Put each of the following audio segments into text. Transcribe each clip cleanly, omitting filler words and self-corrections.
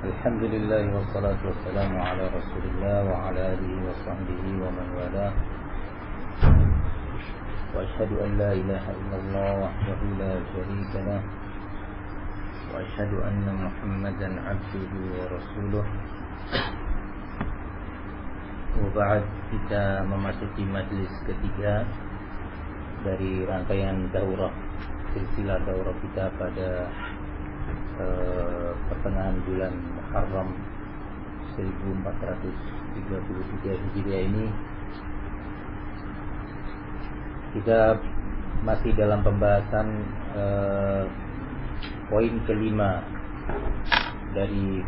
Alhamdulillah wassalatu wassalamu ala Rasulillah wa ala alihi wa sahbihi wa man wala. Wa asyhadu an la ilaha illallah wahdahu la syarika lah wa asyhadu anna Muhammadan abduhu wa rasuluh. Wa ba'd, kita memasuki majlis ketiga dari rangkaian daurah silsilah daurah kita pada pertengahan bulan Muharram 1433 Hijriah ini. Kita masih dalam pembahasan poin kelima dari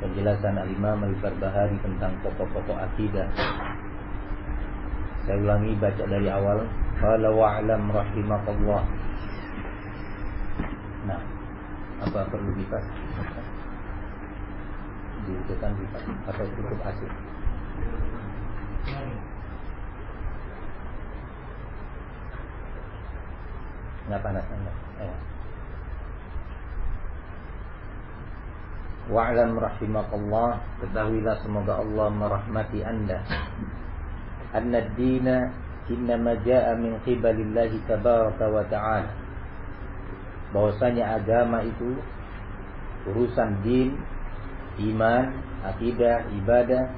penjelasan Al-Imam Al-Barbahari tentang pokok-pokok akidah. Saya ulangi baca dari awal. Qala wa'lam rahimakallah. Nah, apa perlu dipas? Dibutuhkan dipas atau tutup AC? Nggak panas enggak? Wa'lam rahimakallah, ketahuilah semoga Allah merahmati anda. Anna ad-dina innama ja'a min qibalillahi tabaraka wa ta'ala. Bahwasanya agama itu, urusan din, iman, akidah, ibadah,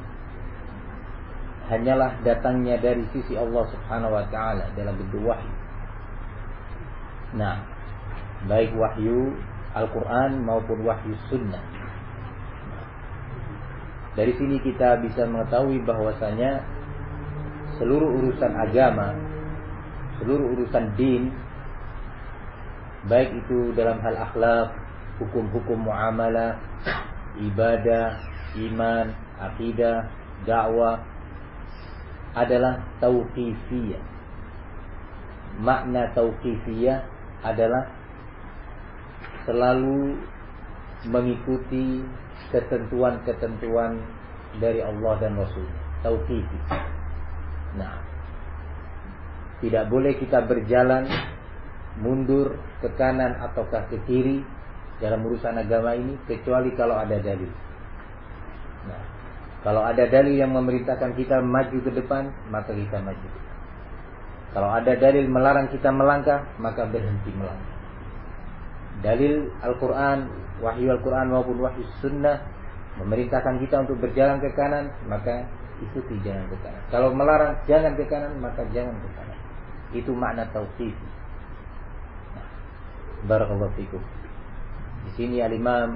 hanyalah datangnya dari sisi Allah Subhanahu wa ta'ala dalam bentuk wahyu. Nah, baik wahyu Al-Quran maupun wahyu sunnah. Dari sini kita bisa mengetahui bahwasanya seluruh urusan agama, seluruh urusan din, baik itu dalam hal akhlak, hukum-hukum muamalah, ibadah, iman, akidah, dakwah, adalah tauqifiyah. Makna tauqifiyah adalah selalu mengikuti ketentuan-ketentuan dari Allah dan Rasul. Tauqifi. Nah, tidak boleh kita berjalan mundur ke kanan ataukah ke kiri dalam urusan agama ini kecuali kalau ada dalil. Nah, kalau ada dalil yang memerintahkan kita maju ke depan, maka kita maju. Kalau ada dalil melarang kita melangkah, maka berhenti melangkah. Dalil Al-Quran, wahyu Al-Quran maupun wahyu sunnah memerintahkan kita untuk berjalan ke kanan, maka ikuti jalan ke kanan. Kalau melarang jangan ke kanan, maka jangan ke kanan. Itu makna tauqif. Barakallahu fikum. Di sini Al-Imam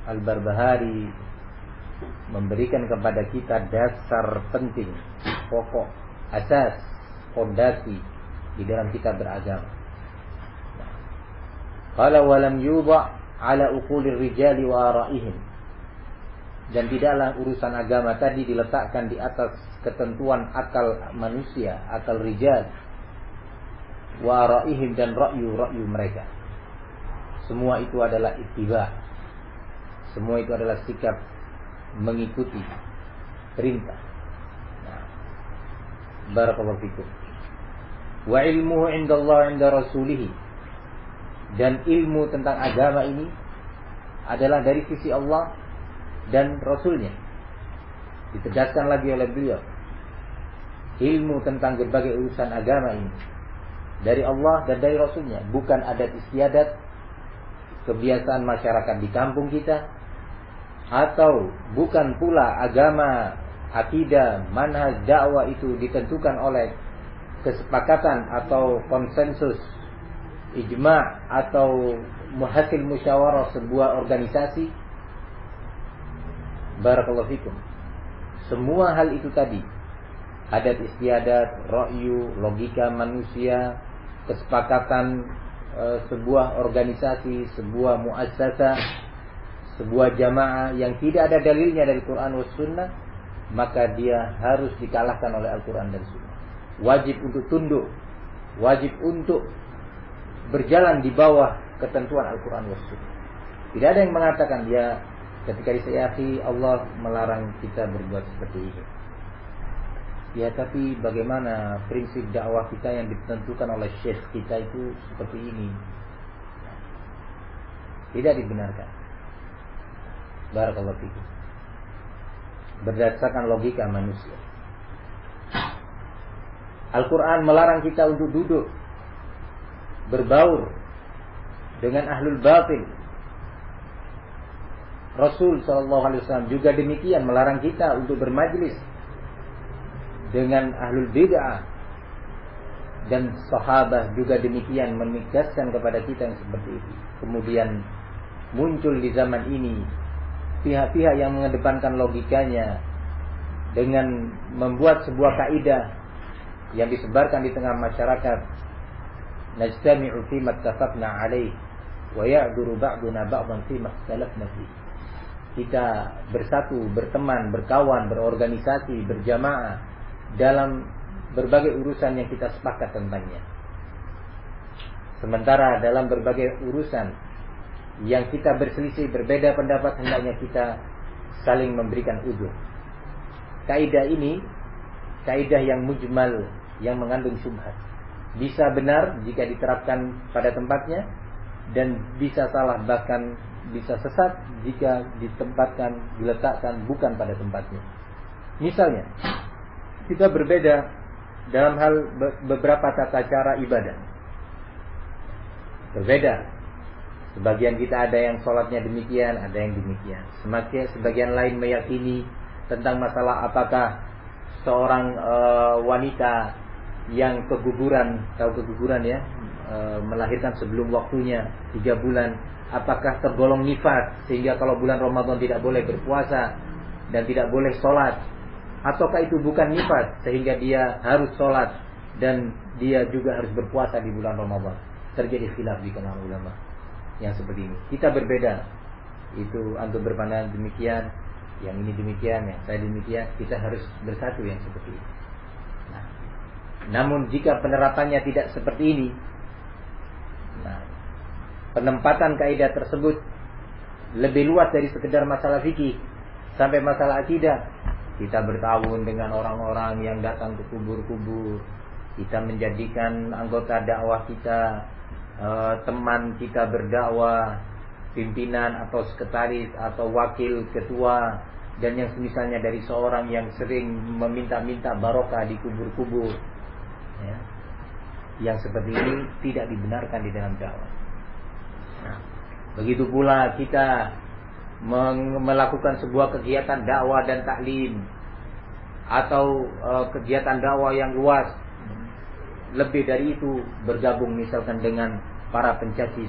Al-Barbahari memberikan kepada kita dasar penting, pokok, asas, fondasi di dalam kita beragama. Qala wa lam yudha' ala uqulir rijali wa ara'ihim. Dan tidaklah urusan agama tadi diletakkan di atas ketentuan akal manusia, akal rijal, wa ara'ihim, dan ra'yu mereka. Semua itu adalah ittiba. Semua itu adalah sikap mengikuti perintah. Nah, barakallahu fikum. Wa ilmuhu 'indallahi 'inda rasulih. Dan ilmu tentang agama ini adalah dari sisi Allah dan Rasulnya. Ditegaskan lagi oleh beliau, ilmu tentang berbagai urusan agama ini dari Allah dan dari Rasulnya, bukan adat istiadat, kebiasaan masyarakat di kampung kita, atau bukan pula agama, akidah, manhaj, dakwah itu ditentukan oleh kesepakatan atau konsensus, ijma' atau hasil musyawarah sebuah organisasi. Barakallahu fikum. Semua hal itu tadi, adat istiadat, ra'yu, logika manusia, kesepakatan sebuah organisasi, sebuah muassasah, sebuah jamaah yang tidak ada dalilnya dari Quran dan Sunnah, maka dia harus dikalahkan oleh Al-Quran dan Sunnah. Wajib untuk tunduk, wajib untuk berjalan di bawah ketentuan Al-Quran dan Sunnah. Tidak ada yang mengatakan dia ketika disayati Allah melarang kita berbuat seperti ini. Ya, tapi bagaimana prinsip dakwah kita yang ditentukan oleh syekh kita itu seperti ini? Tidak dibenarkan. Barakallahu fikum. Berdasarkan logika manusia. Al-Quran melarang kita untuk duduk berbaur dengan ahlul batil. Rasul SAW juga demikian melarang kita untuk bermajlis dengan ahlul bid'ah. Dan sahabat juga demikian menegaskan kepada kita yang seperti itu. Kemudian muncul di zaman ini pihak-pihak yang mengedepankan logikanya dengan membuat sebuah kaidah yang disebarkan di tengah masyarakat. Najtami'u fi ma ittafaqna 'alaihi wa ya'duru ba'duna ba'dan fi ma ikhtalafna fihi. Kita bersatu, berteman, berkawan, berorganisasi, berjamaah dalam berbagai urusan yang kita sepakat tentangnya. Sementara dalam berbagai urusan yang kita berselisih, berbeda pendapat, hendaknya kita saling memberikan uzur. Kaidah ini kaidah yang mujmal, yang mengandung syubhat. Bisa benar jika diterapkan pada tempatnya, dan bisa salah, bahkan bisa sesat jika ditempatkan, diletakkan bukan pada tempatnya. Misalnya, kita berbeda dalam hal beberapa tata cara ibadah. Berbeda. Sebagian kita ada yang sholatnya demikian, ada yang demikian. Sebagian lain meyakini tentang masalah apakah seorang wanita yang keguguran, tahu keguguran ya, melahirkan sebelum waktunya 3 bulan, apakah tergolong nifas sehingga kalau bulan Ramadan tidak boleh berpuasa dan tidak boleh sholat, ataukah itu bukan nifas sehingga dia harus sholat dan dia juga harus berpuasa di bulan Ramadan. Terjadi khilaf di kalangan ulama yang seperti ini. Kita berbeda. Itu antum berpandangan demikian, yang ini demikian, yang saya demikian. Kita harus bersatu yang seperti ini. Nah, namun jika penerapannya tidak seperti ini, nah, penempatan kaidah tersebut lebih luas dari sekedar masalah fikih sampai masalah akidah. Kita bertawun dengan orang-orang yang datang ke kubur-kubur. Kita menjadikan anggota dakwah kita, teman kita berdakwah, pimpinan atau sekretaris atau wakil ketua, dan yang semisalnya dari seorang yang sering meminta-minta barokah di kubur-kubur ya. Yang seperti ini tidak dibenarkan di dalam dakwah. Nah, begitu pula kita melakukan sebuah kegiatan dakwah dan taklim atau kegiatan dakwah yang luas. Lebih dari itu, bergabung misalkan dengan para pencaci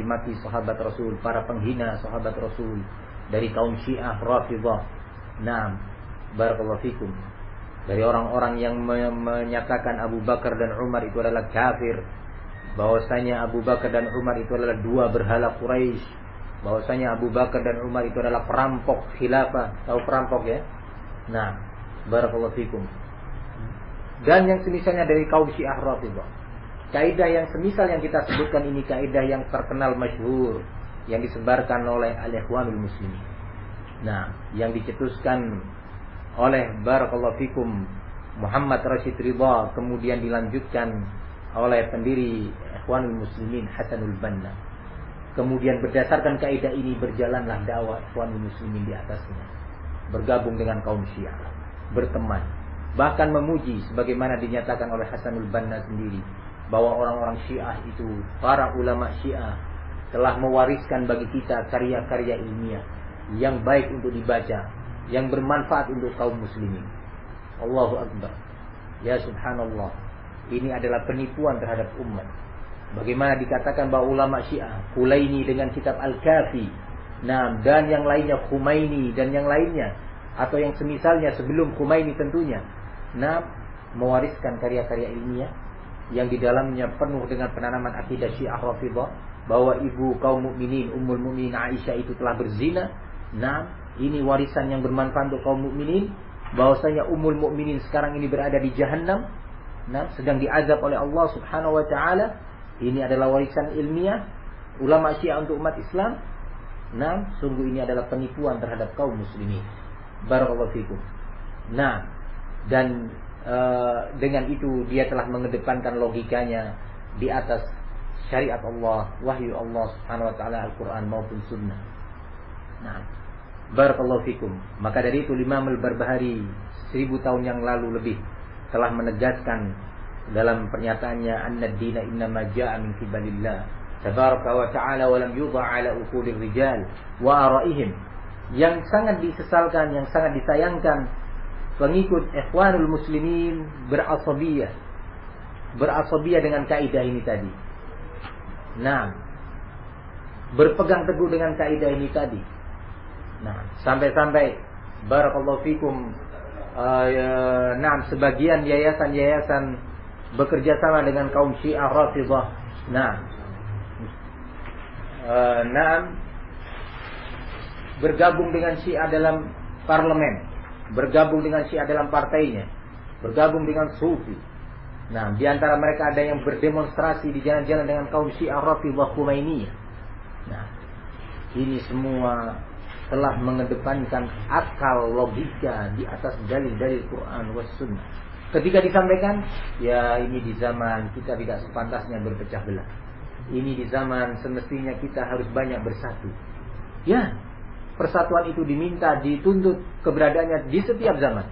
maki sahabat Rasul, para penghina sahabat Rasul dari kaum Syiah Rafidhah. Naam, barakallahu fikum. Dari orang-orang yang menyatakan Abu Bakar dan Umar itu adalah kafir, bahwasanya Abu Bakar dan Umar itu adalah 2 berhala Quraisy, bahwasanya Abu Bakar dan Umar itu adalah perampok khilafah. Tahu perampok ya? Nah, barakallahu fikum. Dan yang semisalnya dari kaum Syiah Rafidhah. Kaidah yang semisal yang kita sebutkan ini kaidah yang terkenal masyhur yang disebarkan oleh al-Ikhwanul Muslimin. Nah, yang dicetuskan oleh barakallahu fikum Muhammad Rashid Ridha, kemudian dilanjutkan oleh pendiri Ikhwanul Muslimin Hasanul Banna. Kemudian berdasarkan kaidah ini berjalanlah dakwah Ikhwanul Muslimin di atasnya. Bergabung dengan kaum Syiah, berteman, bahkan memuji sebagaimana dinyatakan oleh Hasanul Banna sendiri bahwa orang-orang Syiah itu, para ulama Syiah telah mewariskan bagi kita karya-karya ilmiah yang baik untuk dibaca, yang bermanfaat untuk kaum muslimin. Allahu Akbar. Ya subhanallah. Ini adalah penipuan terhadap umat. Bagaimana dikatakan bahwa ulama Syiah, Kulaini dengan kitab Al-Kafi, nah, dan yang lainnya, Khumaini dan yang lainnya, atau yang semisalnya sebelum Khumaini tentunya, nah, mewariskan karya-karya ilmiah yang di dalamnya penuh dengan penanaman akidah Syiah Rafidhah bahwa ibu kaum mukminin Ummul Mukminin Aisyah itu telah berzina. Nah, ini warisan yang bermanfaat untuk kaum mukminin, bahwasanya Ummul Mukminin sekarang ini berada di Jahannam, nah, sedang diazab oleh Allah Subhanahu wa taala. Ini adalah warisan ilmiah ulama Syiah untuk umat Islam. Nah, sungguh ini adalah penipuan terhadap kaum muslimin. Barakallahu fikum. Nah, dan dengan itu dia telah mengedepankan logikanya di atas syariat Allah, wahyu Allah Subhanahu wa taala, Al-Qur'an maupun sunnah. Nah, Barakallahu fikum. Maka dari itu Imam Al-Barbahari 1000 tahun yang lalu lebih telah menegaskan dalam pernyataannya, anna ad-dina innama jaa'a min qibalillah tabaraka wa ta'ala wa lam yudha 'ala uqulir rijal wa ara'ihim. Yang sangat disesalkan, yang sangat disayangkan, pengikut Ikhwanul Muslimin berasabiyah dengan kaidah ini tadi. Nah, berpegang teguh dengan kaidah ini tadi. Nah, sampai-sampai barakallahu fikum, sebagian yayasan-yayasan bekerja sama dengan kaum Syiah Rafidhah. Bergabung dengan Syiah dalam parlemen, bergabung dengan Syiah dalam partainya, bergabung dengan Sufi. Nah, di antara mereka ada yang berdemonstrasi di jalan-jalan dengan kaum Syiah Rafidhah Khomeiniyah. Nah, ini semua telah mengedepankan akal logika di atas dalil-dalil Quran was sunnah. Ketika disampaikan, ya ini di zaman kita tidak sepantasnya berpecah belah. Ini di zaman semestinya kita harus banyak bersatu. Ya, persatuan itu diminta, dituntut keberadaannya di setiap zaman.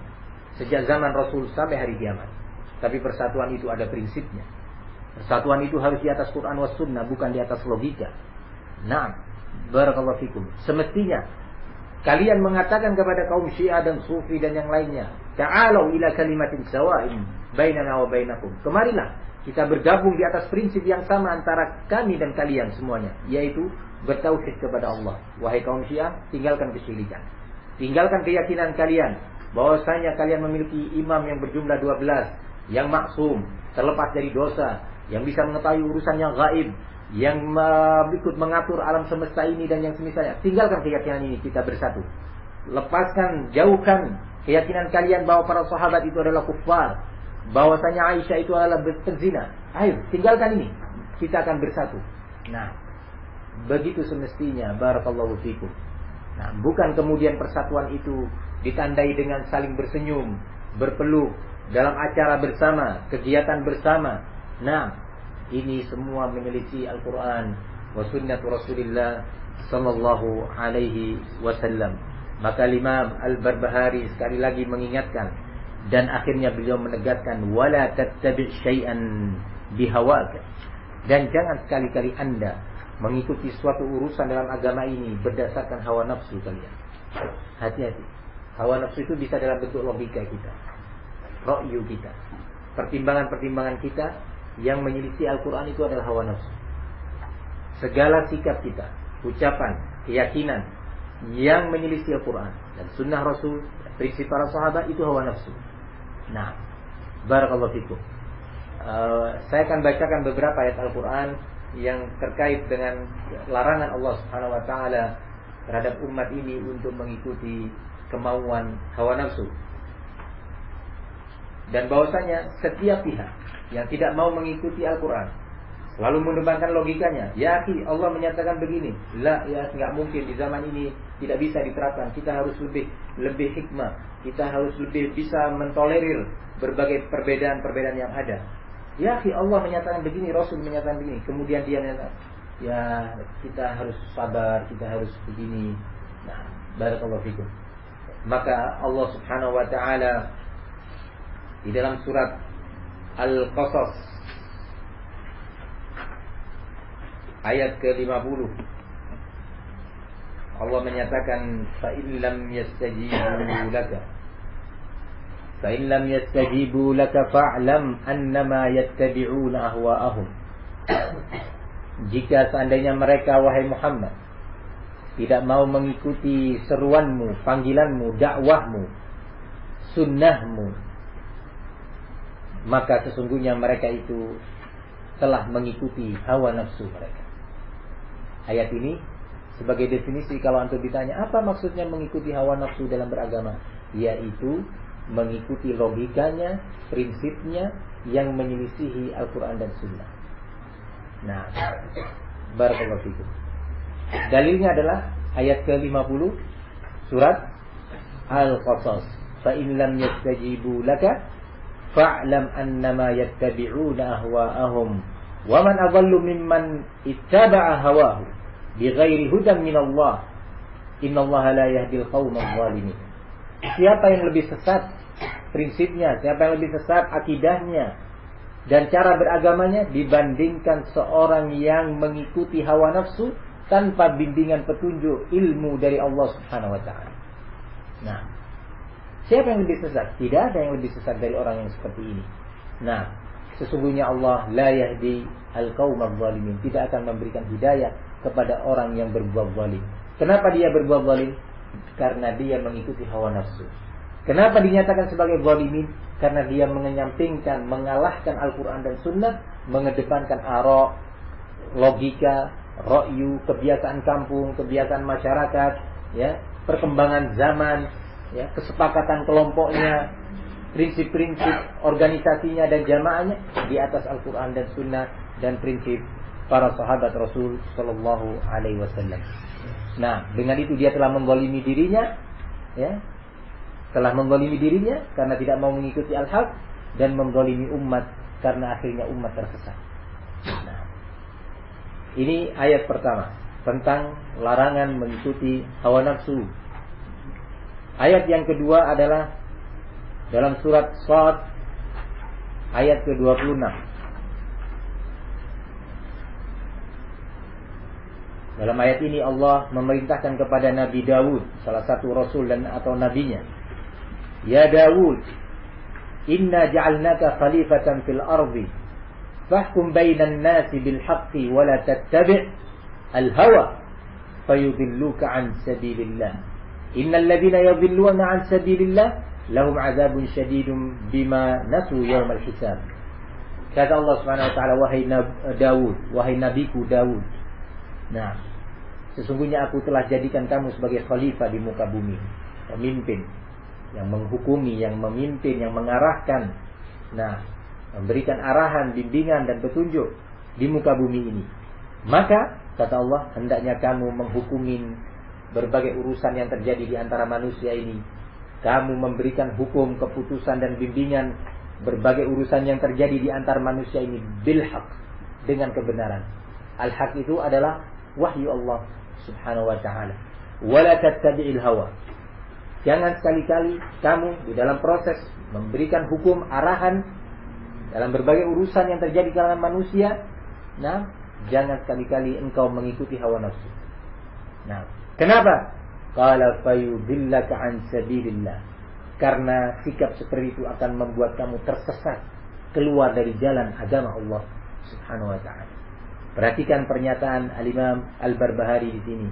Sejak zaman Rasul sampai hari kiamat. Tapi persatuan itu ada prinsipnya. Persatuan itu harus di atas Quran was sunnah, bukan di atas logika. Nah, barakallahu fikum. Semestinya kalian mengatakan kepada kaum Syiah dan Sufi dan yang lainnya, ta'alau ila kalimatin sawa'in bainana wa bainakum. Kemarilah kita bergabung di atas prinsip yang sama antara kami dan kalian semuanya, yaitu bertauhid kepada Allah. Wahai kaum Syiah, tinggalkan kesyirikan. Tinggalkan keyakinan kalian bahwasanya kalian memiliki imam yang berjumlah 12, yang maksum, terlepas dari dosa, yang bisa mengetahui urusan yang gaib, yang ikut mengatur alam semesta ini dan yang semisalnya. Tinggalkan keyakinan ini, kita bersatu. Lepaskan, jauhkan keyakinan kalian bahwa para sahabat itu adalah kufar, bahwasanya Aisyah itu adalah penzina. Ayo, tinggalkan ini, kita akan bersatu. Nah, begitu semestinya. Barakallahu fikum. Nah, bukan kemudian persatuan itu ditandai dengan saling bersenyum, berpeluk dalam acara bersama, kegiatan bersama. Nah, ini semua menyelisih Al-Quran wa sunnatu Rasulillah sallallahu alaihi wasallam. Maka Imam Al-Barbahari sekali lagi mengingatkan, dan akhirnya beliau menegaskan, wala tattabi' syai'an bihawaka. Dan jangan sekali-kali Anda mengikuti suatu urusan dalam agama ini berdasarkan hawa nafsu kalian. Hati-hati. Hawa nafsu itu bisa dalam bentuk logika kita, ra'yu kita, pertimbangan-pertimbangan kita. Yang menyelisih Al-Quran itu adalah hawa nafsu. Segala sikap kita, ucapan, keyakinan yang menyelisih Al-Quran dan sunnah Rasul, prinsip para sahabat, itu hawa nafsu. Nah, barakallahu fikum. Saya akan bacakan beberapa ayat Al-Quran yang terkait dengan larangan Allah Subhanahu wa ta'ala terhadap umat ini untuk mengikuti kemauan hawa nafsu. Dan bahwasanya setiap pihak yang tidak mau mengikuti Al-Quran selalu mendepankan logikanya. Ya akhi, Allah menyatakan begini. La, ya enggak mungkin, di zaman ini tidak bisa diterapkan. Kita harus lebih hikmah. Kita harus lebih bisa mentolerir berbagai perbedaan-perbedaan yang ada. Ya akhi, Allah menyatakan begini, Rasul menyatakan begini. Kemudian dia menyatakan, ya kita harus sabar, kita harus begini. Nah, barakallahu fikum. Maka Allah Subhanahu wa ta'ala di dalam surat Al-Qasas ayat ke-50 Allah menyatakan, fa in lam yastajibu laka fa'lam annama yattabi'una ahwa'ahum. Jika seandainya mereka, wahai Muhammad, tidak mau mengikuti seruanmu, panggilanmu, dakwahmu, sunnahmu, maka sesungguhnya mereka itu telah mengikuti hawa nafsu mereka. Ayat ini sebagai definisi, kalau antum ditanya apa maksudnya mengikuti hawa nafsu dalam beragama, yaitu mengikuti logikanya, prinsipnya yang menyelisihi Al-Quran dan Sunnah. Nah, barakallahu fikum. Dalilnya adalah ayat ke-50 surat Al-Qasas. Fa in lam yastajibu laka fa'lam annama yattabi'una ahwa'ahum wa man adallu mimman ittaba'a hawahu bighairi hudan min Allah Innallaha la yahdil qaumadh dhalimin. Siapa yang lebih sesat prinsipnya, siapa yang lebih sesat akidahnya dan cara beragamanya dibandingkan seorang yang mengikuti hawa nafsu tanpa bimbingan petunjuk ilmu dari Allah Subhanahu wa taala. Nah, siapa yang lebih sesat? Tidak ada yang lebih sesat dari orang yang seperti ini. Nah, sesungguhnya Allah la yahdi al-qaumadh dhalimin, tidak akan memberikan hidayah kepada orang yang berbuat zalim. Kenapa dia berbuat zalim? Karena dia mengikuti hawa nafsu. Kenapa dinyatakan sebagai zalimin? Karena dia menyampingkan, mengalahkan Al-Quran dan Sunnah, mengedepankan ara, logika, ra'yu, kebiasaan kampung, kebiasaan masyarakat, ya, perkembangan zaman, ya, kesepakatan kelompoknya, prinsip-prinsip organisasinya dan jamaahnya di atas Al-Quran dan Sunnah dan prinsip para sahabat Rasul Sallallahu Alaihi Wasallam. Nah, dengan itu dia telah menggolimi dirinya, ya, telah menggolimi dirinya karena tidak mau mengikuti al-haq dan menggolimi umat karena akhirnya umat tersesat. Nah, ini ayat pertama tentang larangan mengikuti hawa nafsu. Ayat yang kedua adalah dalam surat Shad ayat ke-26. Dalam ayat ini Allah memerintahkan kepada Nabi Dawud, salah satu rasul dan atau nabinya, ya Dawud, inna ja'alnaka khalifatan fil ardi fahkum bainan nasi bil haqqi wa la tattabi' al hawa fayudilluka an sabilillah innal ladhina yudilluna an sabilillah lahum 'adzabun syadidun bima nasu yaumal hisab. Kata Allah Subhanahu wa taala, wahai Dawud, wahai nabiku Dawud, nah, sesungguhnya aku telah jadikan kamu sebagai khalifah di muka bumi, pemimpin yang menghukumi, yang memimpin, yang mengarahkan, nah, memberikan arahan, bimbingan dan petunjuk di muka bumi ini. Maka kata Allah, hendaknya kamu menghukumi berbagai urusan yang terjadi di antara manusia ini. Kamu memberikan hukum, keputusan dan bimbingan berbagai urusan yang terjadi di antara manusia ini bil haq, dengan kebenaran. Al-haq itu adalah wahyu Allah Subhanahu wa ta'ala. Wala tattabi'il hawa. Jangan sekali-kali kamu di dalam proses memberikan hukum, arahan dalam berbagai urusan yang terjadi di kalangan manusia, nah, jangan sekali-kali engkau mengikuti hawa nafsu. Nah, kenapa? Qala fayudillaka an sabilillah. Karena sikap seperti itu akan membuat kamu tersesat keluar dari jalan agama Allah Subhanahu wa ta'ala. Perhatikan pernyataan Al-Imam Al-Barbahari di sini,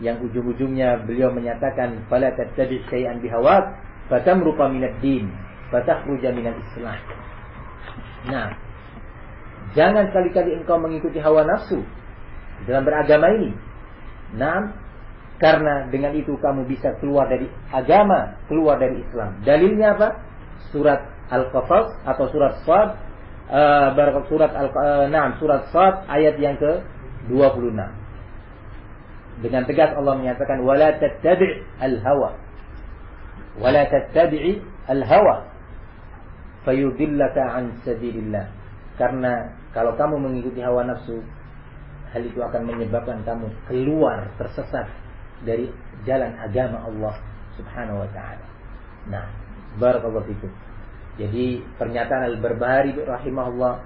yang ujung-ujungnya beliau menyatakan fala tattabi' syai'an bihawak fatamruqa minad din fatakhruja minal islam. Nah, jangan sekali-kali engkau mengikuti hawa nafsu dalam beragama ini. Nah, karena dengan itu kamu bisa keluar dari agama, keluar dari Islam. Dalilnya apa? Surat Al-Qasas atau surat Shad, surat Shad ayat yang ke-26. Dengan tegas Allah menyatakan wala tattabi' al-hawa. Wala tattabi'i al-hawa fayudillaka an sabilillah. Karena kalau kamu mengikuti hawa nafsu, hal itu akan menyebabkan kamu keluar, tersesat dari jalan agama Allah Subhanahu wa ta'ala. Nah, barakallahu fikum. Jadi pernyataan Al-Barbahari rahimahullah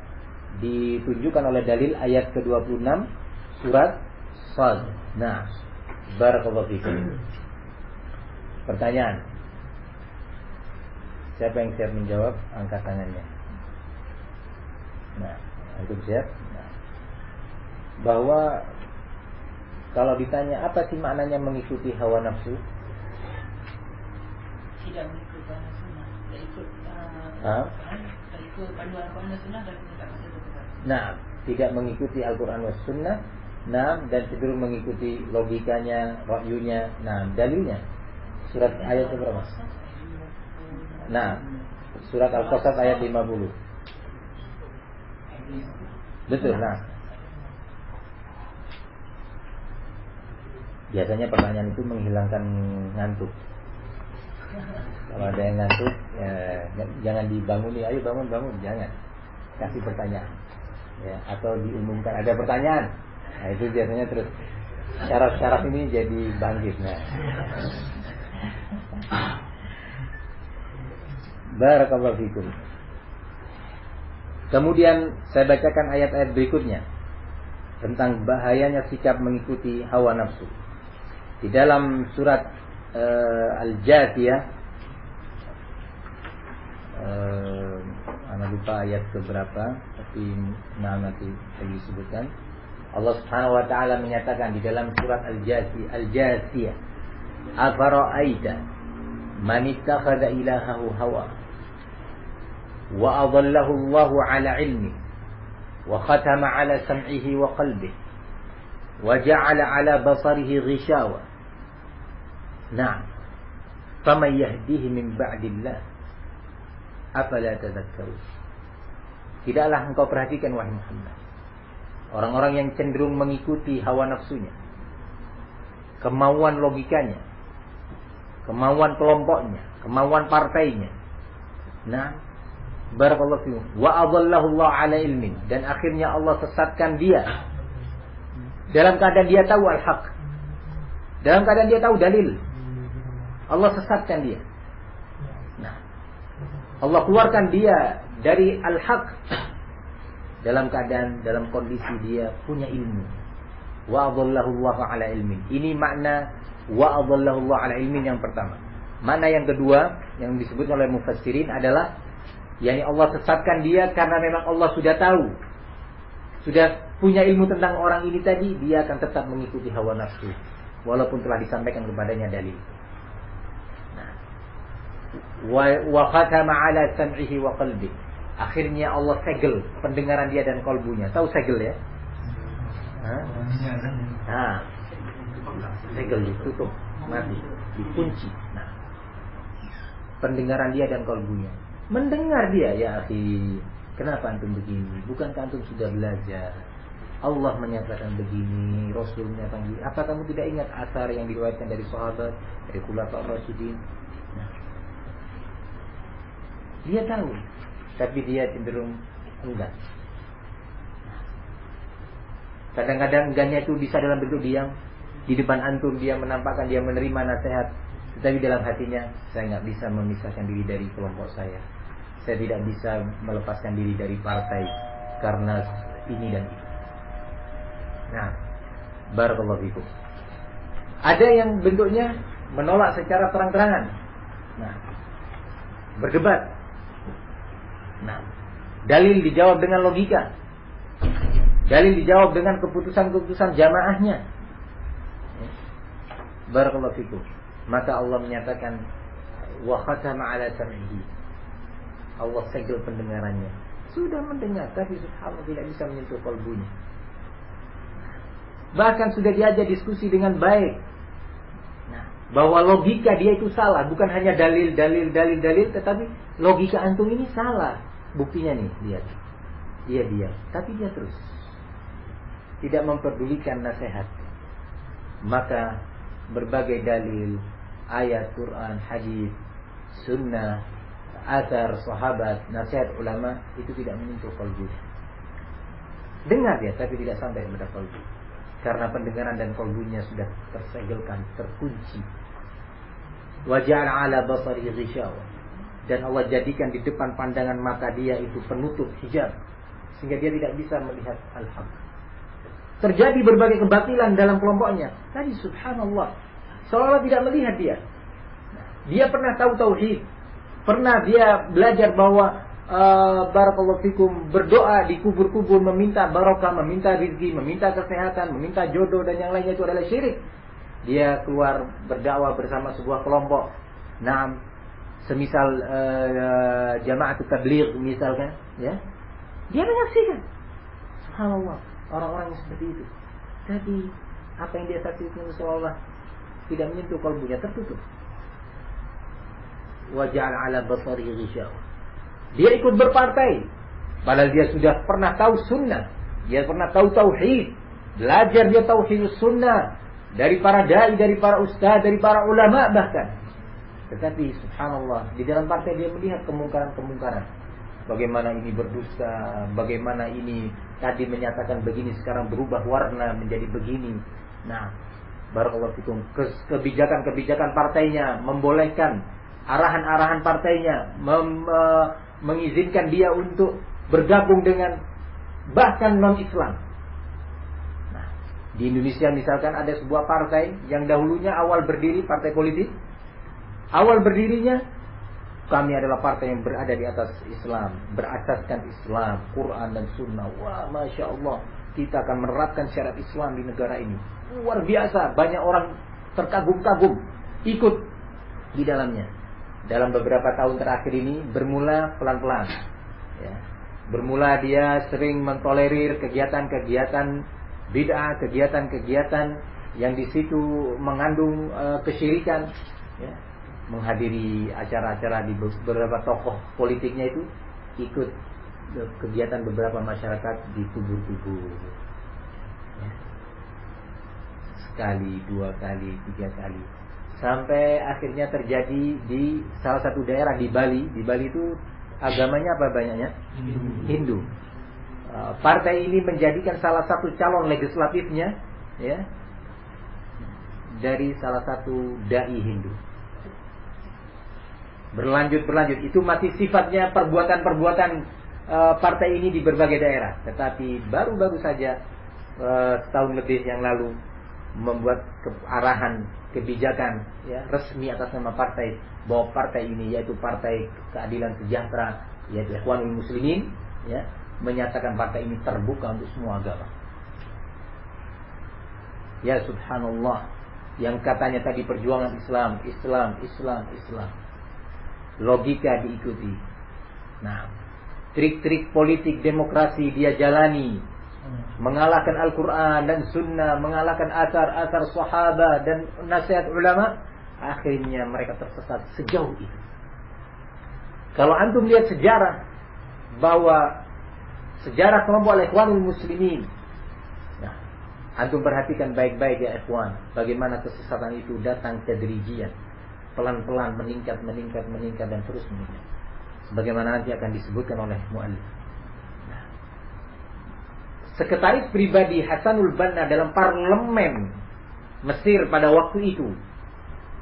ditunjukkan oleh dalil ayat ke-26 surat Shad. Nah, barakallahu fikum. Pertanyaan. Siapa yang siap menjawab? Angkat tangannya. Nah, antum siap? Nah, bahwa kalau ditanya apa sih maknanya mengikuti hawa nafsu? Tidak mengikuti hawa sunnah, tidak ikut panduan Al-Quran dan Sunnah dan tidak masuk ke Quran. Nah, tidak mengikuti Al-Quran dan Sunnah, nah, dan cenderung mengikuti logikanya, rakyunya. Nah, dalilnya surat ayat berapa? Nah, surat Al-Qasas ayat 50. Betul. Nah, biasanya pertanyaan itu menghilangkan ngantuk. Kalau ada yang ngantuk, ya, jangan dibanguni. Ayo bangun, jangan. Kasih pertanyaan, ya, atau diumumkan ada pertanyaan. Nah, itu biasanya terus Syaraf-syaraf ini jadi bangkit. Nah. Barakallahu fikum. Kemudian saya bacakan ayat-ayat berikutnya tentang bahayanya sikap mengikuti hawa nafsu. Di dalam surat Al-Jathiyah, anak lupa ayat keberapa, tapi nanti saya disebutkan. Allah Subhanahu wa taala menyatakan di dalam surat Al-Jathiyah, "Afara'aita man ittakhadha ilahahu hawa wa adallahu Allahu 'ala 'ilmi wa khatama 'ala sam'ihi wa qalbihi wa ja'ala 'ala basarihi ghishawa." Nah, faman yahdihi min ba'dillah afala tadhakkarun. Tidaklah engkau perhatikan wahai Muhammad, orang-orang yang cenderung mengikuti hawa nafsunya, kemauan logikanya, kemauan kelompoknya, kemauan partainya. Nah, barakallahu fiikum, wa adallahu Allah 'ala ilmin, dan akhirnya Allah sesatkan dia dalam keadaan dia tahu al-haq, dalam keadaan dia tahu dalil. Allah sesatkan dia. Nah, Allah keluarkan dia dari al-haq dalam keadaan, dalam kondisi dia punya ilmu. Wa adallahu Allah 'ala ilmin. Ini makna wa adallahu Allah 'ala ilmin yang pertama. Makna yang kedua yang disebut oleh mufassirin adalah yakni Allah sesatkan dia karena memang Allah sudah tahu, sudah punya ilmu tentang orang ini tadi, dia akan tetap mengikuti hawa nafsu walaupun telah disampaikan kepadanya dalil. Nah, wa khatama 'ala sam'ihi wa qalbi. Akhirnya Allah segel pendengaran dia dan kalbunya. Tahu segel ya? Nah, segel ditutup, mati, dikunci. Nah, pendengaran dia dan kalbunya. Mendengar dia, ya akhi, kenapa antum begini? Bukankah antum sudah belajar? Allah menyatakan begini, Rasul menyatakan begini. Apa kamu tidak ingat asar yang diriwayatkan dari sahabat, dari khulafa ar-rasyidin? Nah, dia tahu, tapi dia cenderung enggan. Kadang-kadang enggannya itu bisa dalam bentuk diam. Di depan antum dia menampakkan dia menerima nasihat, tetapi dalam hatinya, saya nggak bisa memisahkan diri dari kelompok saya. Saya tidak bisa melepaskan diri dari partai karena ini dan itu. Nah, barakallahu fikum. Ada yang bentuknya menolak secara terang-terangan. Nah, berdebat. Nah, dalil dijawab dengan logika. Dalil dijawab dengan keputusan-keputusan jamaahnya. Barakallahu fikum. Maka Allah menyatakan wa khatama 'ala sam'ihi. Allah segel pendengarannya. Sudah mendengar tapi subhanallah tidak bisa menyentuh kalbunya. Bahkan sudah diajak diskusi dengan baik. Nah, bahwa logika dia itu salah, bukan hanya dalil, tetapi logika antum ini salah. Buktinya nih, lihat. Dia, tapi dia terus tidak memperdulikan nasihat. Maka berbagai dalil, ayat Quran, hadis, sunnah, athar sahabat, nasihat ulama itu tidak menyentuh kalbu. Dengar dia, tapi tidak sampai kepada kalbu. Karena pendengaran dan kalbunya sudah tersegelkan, terkunci. Wa ja'ala 'ala basarihi ghishawa. Dan Allah jadikan di depan pandangan mata dia itu penutup hijab, sehingga dia tidak bisa melihat al-haq. Terjadi berbagai kebatilan dalam kelompoknya. Tadi subhanallah, seolah-olah tidak melihat dia. Dia pernah tahu tauhid, pernah dia belajar bahwa barakallahu fikum, berdoa di kubur-kubur meminta barokah, meminta rezeki, meminta kesehatan, meminta jodoh dan yang lainnya itu adalah syirik. Dia keluar berdakwah bersama sebuah kelompok. Nah, semisal Jama'at Tabligh misalkan, ya. Dia menyaksikan. Subhanallah, orang-orang yang seperti itu. Tapi apa yang dia saksikan seolah tidak menyentuh kalbunya, tertutup. Wa ja'ala 'ala basarihi ghishawa. Dia ikut berpartai, padahal dia sudah pernah tahu sunnah, dia pernah tahu tauhid, belajar dia tauhid sunnah dari para dai, dari para ustaz, dari para ulama bahkan. Tetapi subhanallah, di dalam partai dia melihat kemungkaran-kemungkaran. Bagaimana ini berdusta, bagaimana ini tadi menyatakan begini sekarang berubah warna menjadi begini. Nah, barakallahu fikum, kebijakan-kebijakan partainya membolehkan, arahan-arahan partainya mengizinkan dia untuk bergabung dengan bahkan non-Islam. Nah, di Indonesia misalkan ada sebuah partai yang dahulunya awal berdiri partai politik, awal berdirinya kami adalah partai yang berada di atas Islam, berasaskan Islam, Quran dan Sunnah. Wah, Masya Allah, kita akan menerapkan syariat Islam di negara ini. Luar biasa, banyak orang terkagum-kagum ikut di dalamnya. Dalam beberapa tahun terakhir ini bermula pelan-pelan. Ya. Bermula dia sering mentolerir kegiatan-kegiatan bid'ah, kegiatan-kegiatan yang di situ mengandung kesyirikan. Ya. Menghadiri acara-acara di beberapa tokoh politiknya itu, ikut kegiatan beberapa masyarakat di kubur-kubur. Ya. Sekali, 2 kali, 3 kali. Sampai akhirnya terjadi di salah satu daerah di Bali. Di Bali itu agamanya apa banyaknya? Hindu. Partai ini menjadikan salah satu calon legislatifnya, ya, dari salah satu dai Hindu. Berlanjut, itu masih sifatnya perbuatan-perbuatan partai ini di berbagai daerah. Tetapi baru-baru saja setahun lebih yang lalu membuat arahan kebijakan, ya, resmi atas nama partai, bahwa partai ini yaitu Partai Keadilan Sejahtera, yaitu Ikhwanul Muslimin, ya, menyatakan partai ini terbuka untuk semua agama. Ya subhanallah, yang katanya tadi perjuangan Islam, logika diikuti. Nah, trik-trik politik demokrasi dia jalani, mengalahkan Al-Quran dan Sunnah, mengalahkan asar-asar sahabat dan nasihat ulama. Akhirnya mereka tersesat sejauh itu. Kalau antum lihat sejarah, bahwa sejarah kelompok Ikhwanul Muslimin, nah, antum perhatikan baik-baik ya ikhwan, bagaimana kesesatan itu datang tadrijian, pelan-pelan meningkat dan terus meningkat. Sebagaimana nanti akan disebutkan oleh muallif. Nah, sekretaris pribadi Hasanul Banna dalam parlemen Mesir pada waktu itu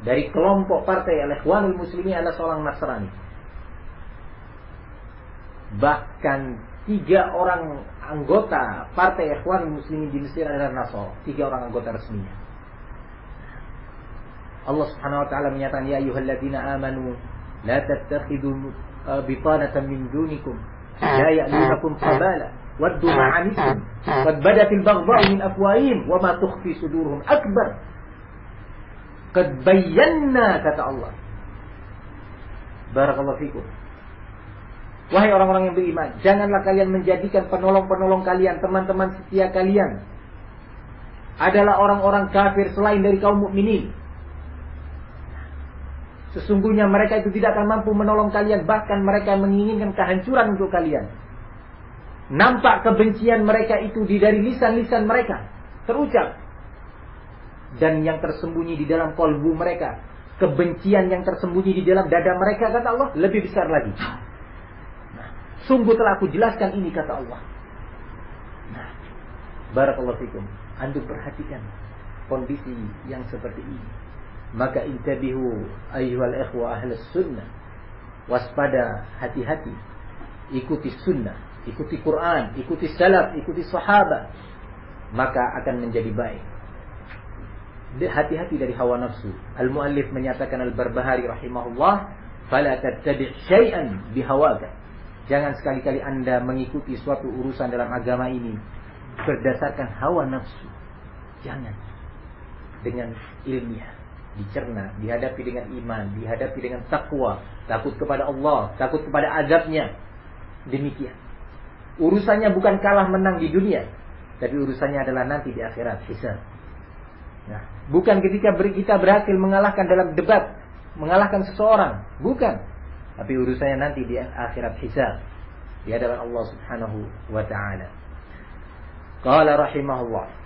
dari kelompok partai Al-Ikhwanul Muslimin adalah seorang Nasrani. Bahkan 3 orang anggota partai Ikhwanul Muslimin di Mesir adalah Nasrani, 3 orang anggota resminya. Allah Subhanahu wa taala menyatakan, ya ayyuhalladzina amanu la tattakhidhu bitanatan min dunikum la ya'lunukum khabala waddu ma anittum qad badatil baghdha'u min afwahihim wa ma tukhfi sudurhum akbar qad bayyana, kata Allah. Barakallahu fikum. Wahai orang-orang yang beriman, janganlah kalian menjadikan penolong-penolong kalian, teman-teman setia kalian adalah orang-orang kafir selain dari kaum mukminin. Sesungguhnya mereka itu tidak akan mampu menolong kalian, bahkan mereka menginginkan kehancuran untuk kalian. Nampak kebencian mereka itu dari lisan-lisan mereka terucap, dan yang tersembunyi di dalam kolbu mereka, kebencian yang tersembunyi di dalam dada mereka, kata Allah, lebih besar lagi. Nah, sungguh telah aku jelaskan ini, kata Allah. Nah, barakallahu fikum, antum perhatikan kondisi yang seperti ini. Maka intabihu ayyuhal ikhwa ahlus sunnah, waspada, hati-hati, ikuti sunnah, ikuti Quran, ikuti salaf, ikuti sahabat, maka akan menjadi baik. Hati-hati dari hawa nafsu. Al-muallif menyatakan, Al-Barbahari rahimahullah, fala tattabi' syai'an bihawaka. Jangan sekali-kali Anda mengikuti suatu urusan dalam agama ini berdasarkan hawa nafsu. Jangan. Dengan ilmiah, dicerna, dihadapi dengan iman, dihadapi dengan takwa, takut kepada Allah, takut kepada azabnya. Demikian. Urusannya bukan kalah menang di dunia, tapi urusannya adalah nanti di akhirat, hisab. Nah, bukan ketika kita berhasil mengalahkan dalam debat, mengalahkan seseorang, bukan. Tapi urusannya nanti di akhirat, hisab di hadapan Allah Subhanahu wa ta'ala. Qala rahimahullah,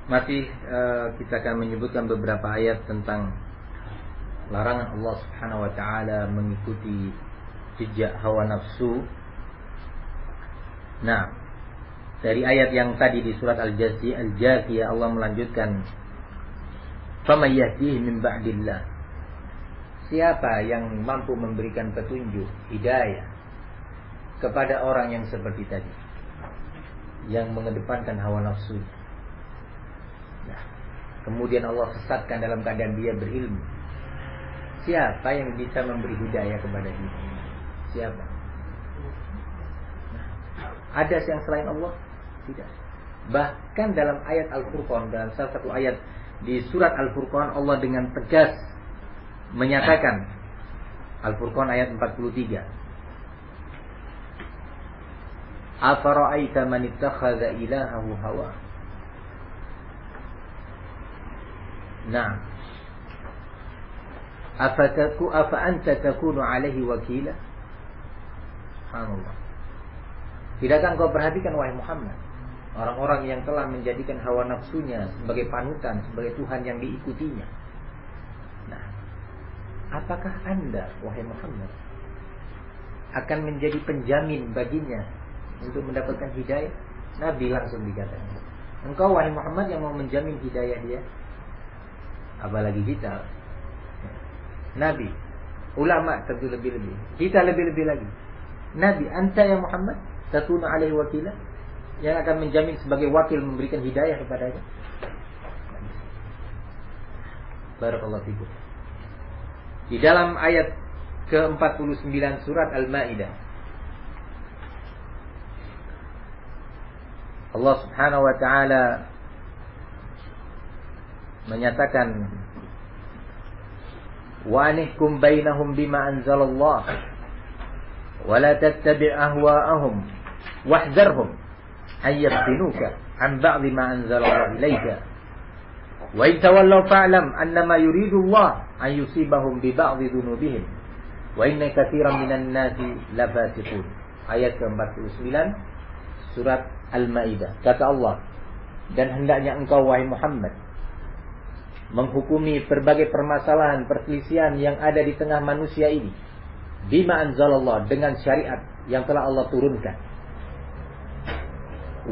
Masih kita akan menyebutkan beberapa ayat tentang larangan Allah Subhanahu wa taala mengikuti jejak hawa nafsu. Nah, dari ayat yang tadi di surat Al-Jathiyah Allah melanjutkan, "Faman yahdihi min ba'dillah." Siapa yang mampu memberikan petunjuk, hidayah kepada orang yang seperti tadi, yang mengedepankan hawa nafsu. Nah, kemudian Allah sesatkan dalam keadaan dia berilmu. Siapa yang bisa memberi hidayah kepada dia? Siapa? Nah, ada yang selain Allah? Tidak. Bahkan dalam ayat Al-Furqan, dalam salah satu ayat di surat Al-Furqan, Allah dengan tegas menyatakan, Al-Furqan ayat 43, "Afara'aita man ittakhadha ilahahu hawa." Nah, afa anta takunu alaihi wakila? Subhanallah. Tidakkah engkau perhatikan wahai Muhammad, orang-orang yang telah menjadikan hawa nafsunya sebagai panutan, sebagai Tuhan yang diikutinya. Nah, apakah Anda wahai Muhammad akan menjadi penjamin baginya untuk mendapatkan hidayah? Nabi langsung dikatakan, engkau wahai Muhammad yang mau menjamin hidayah dia? Apalagi kita, Nabi, ulama tentu lebih-lebih, kita lebih-lebih lagi. Nabi, anta ya Muhammad takunu alaihi wakila, yang akan menjamin sebagai wakil memberikan hidayah kepadanya? Barakallahu fikum. Di dalam ayat ke-49 surat Al-Maidah, Allah Subhanahu wa taala menyatakan, "Wa anihkum bainahum bima anzalallah wa la tattabi' ahwa'ahum wahdharhum an yaftinuka an ba'di ma anzalallahu ilayka wa in tawallaw fa'lam annama yuridu Allah an yusibahum bi ba'di dhunubihim wa inna katsiran minan nasi lafasiqun." Ayat ke-49 surat Al-Maidah. Kata Allah, dan hendaknya engkau wahai Muhammad menghukumi berbagai permasalahan perselisihan yang ada di tengah manusia ini bima anzalallah, dengan syariat yang telah Allah turunkan.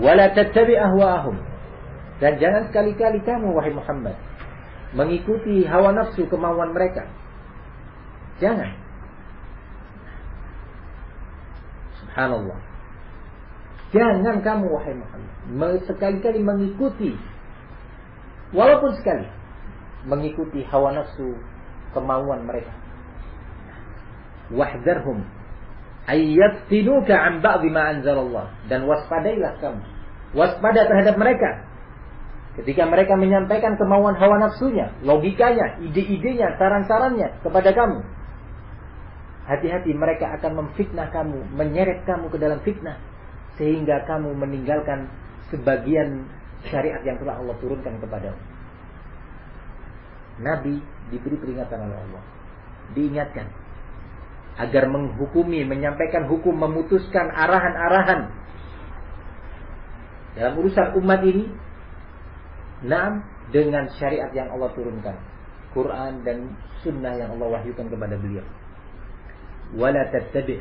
Wala tattabi' ahwa'ahum, dan jangan sekali-kali kamu wahai Muhammad mengikuti hawa nafsu, kemauan mereka. Jangan. Subhanallah. Jangan kamu wahai Muhammad sekali-kali mengikuti, walaupun sekali, mengikuti hawa nafsu, kemauan mereka. Wahdharhum ayyaftinuka an ba'dhi ma anzalallah, dan waspadailah kamu, waspada terhadap mereka ketika mereka menyampaikan kemauan hawa nafsunya, logikanya, ide-idenya, saran-sarannya kepada kamu. Hati-hati, mereka akan memfitnah kamu, menyeret kamu ke dalam fitnah, sehingga kamu meninggalkan sebagian syariat yang telah Allah turunkan kepadamu. Nabi diberi peringatan oleh Allah, diingatkan agar menghukumi, menyampaikan hukum, memutuskan arahan-arahan dalam urusan umat ini, dengan syariat yang Allah turunkan, Quran dan Sunnah yang Allah wahyukan kepada beliau. Wala tattabi'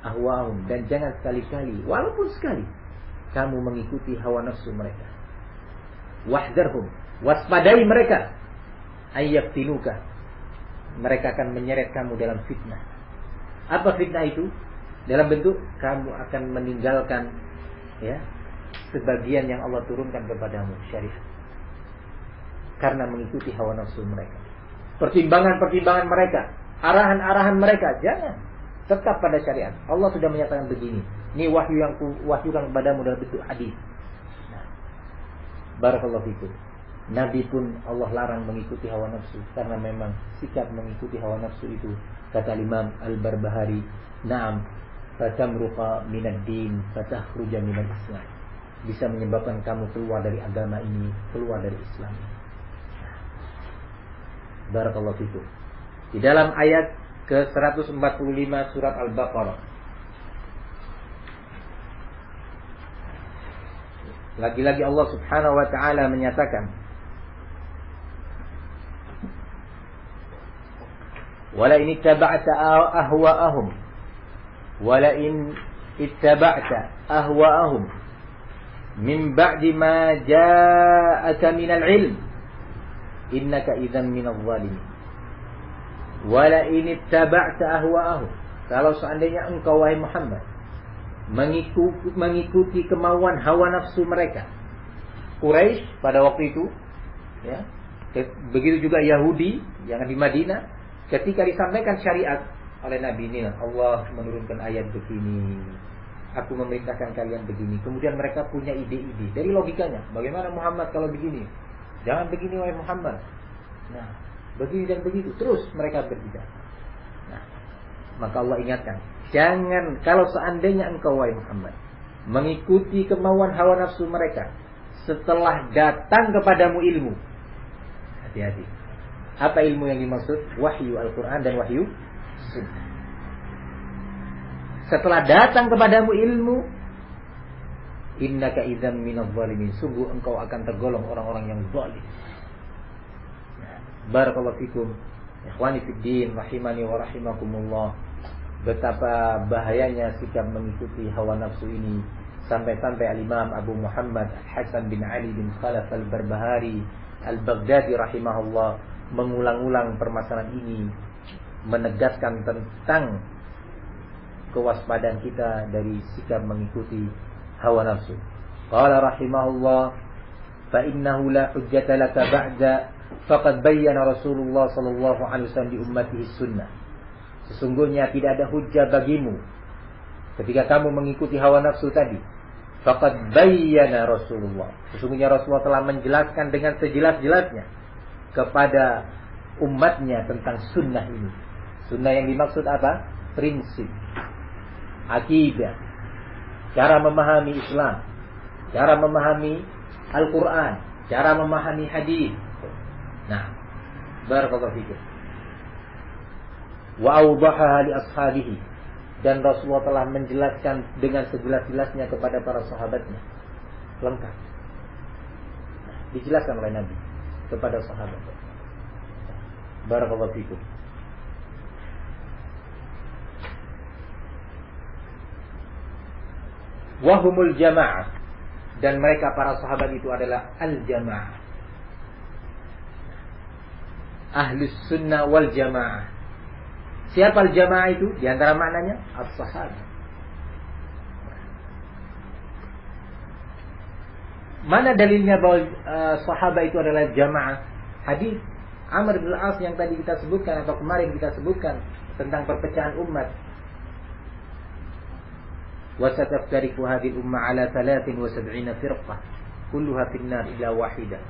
ahwa'ahum, dan jangan sekali-kali, walaupun sekali, kamu mengikuti hawa nafsu mereka. Wahdharhum, waspadai mereka, ayyaftinuka, mereka akan menyeret kamu dalam fitnah. Apa fitnah itu? Dalam bentuk kamu akan meninggalkan sebagian yang Allah turunkan kepadamu, syariat, karena mengikuti hawa nafsu mereka. Pertimbangan-pertimbangan mereka, arahan-arahan mereka, jangan. Tetap pada syariat. Allah sudah menyatakan begini. Ini wahyu yang kuwahyukan kepadamu dalam bentuk hadis. Barakallahu fikum. Nabi pun Allah larang mengikuti hawa nafsu, karena memang sikap mengikuti hawa nafsu itu, kata Imam Al-Barbahari, na'am fatamruqa minad din fatakhruja minal Islam, bisa menyebabkan kamu keluar dari agama ini, keluar dari Islam. Barakallahu fikum. Di dalam ayat ke-145 surat Al-Baqarah, Lagi-lagi Allah Subhanahu wa taala menyatakan, "Wala in ittaba'ta ahwa'ahum wala in ittaba'ta ahwa'ahum min ba'di ma ja'aka minal 'ilm innaka idzan minadh dhalimin." Wala in ittaba'ta ahwa'ahum, kalau seandainya engkau wahai Muhammad mengikuti kemauan hawa nafsu mereka. Quraisy pada waktu itu, ya, begitu juga Yahudi yang di Madinah, ketika disampaikan syariat oleh Nabi ini, Allah menurunkan ayat begini, aku memerintahkan kalian begini. Kemudian mereka punya ide-ide dari logikanya. Bagaimana Muhammad kalau begini? Jangan begini wahai Muhammad. Nah, begini dan begitu. Terus mereka berbicara. Nah, maka Allah ingatkan, jangan, kalau seandainya engkau wahai Muhammad mengikuti kemauan hawa nafsu mereka setelah datang kepadamu ilmu. Hati-hati. Apa ilmu yang dimaksud? Wahyu Al-Quran dan wahyu Sunnah. Setelah datang kepadamu ilmu, innaka idzan minadh dhalimin, sungguh engkau akan tergolong orang-orang yang zalim. Barakallahu fikum, ikhwani fid din, rahimani wa rahimakumullah. Betapa bahayanya sikap mengikuti hawa nafsu ini, sampai-sampai Al-Imam Abu Muhammad Hasan bin Ali bin Khalaf Al-Barbahari Al-Baghdadi rahimahullah mengulang-ulang permasalahan ini, menegaskan tentang kewaspadaan kita dari sikap mengikuti hawa nafsu. Qala rahimahullah, fa innahu la hujjata laka ba'da faqad bayyana Rasulullah sallallahu alaihi wasallam di ummatihi sunnah. Sesungguhnya tidak ada hujjah bagimu ketika kamu mengikuti hawa nafsu tadi. Faqad bayyana Rasulullah, sesungguhnya Rasulullah telah menjelaskan dengan sejelas-jelasnya kepada umatnya tentang sunnah ini. Sunnah yang dimaksud apa? Prinsip, akidah, cara memahami Islam, cara memahami Al-Quran, cara memahami hadis. Nah, barakallahu fikum. Wa awdahaha li ashabihi, dan Rasulullah telah menjelaskan dengan sejelas-jelasnya kepada para sahabatnya. Lengkap. Nah, dijelaskan oleh Nabi kepada sahabat. Barakallahu fikum. Wahumul jamaah, dan mereka para sahabat itu adalah al-jamaah, ahlus sunnah wal jamaah. Siapa al-jamaah itu? Di antara maknanya as-sahabat. Mana dalilnya bahwa sahabat itu adalah jamaah? Hadis Amr bin Al-As yang tadi kita sebutkan atau kemarin kita sebutkan tentang perpecahan umat. Wa sataftariqu hadhihi al-ummah ala 73 firqah kulluha fi an-nar illa wahidah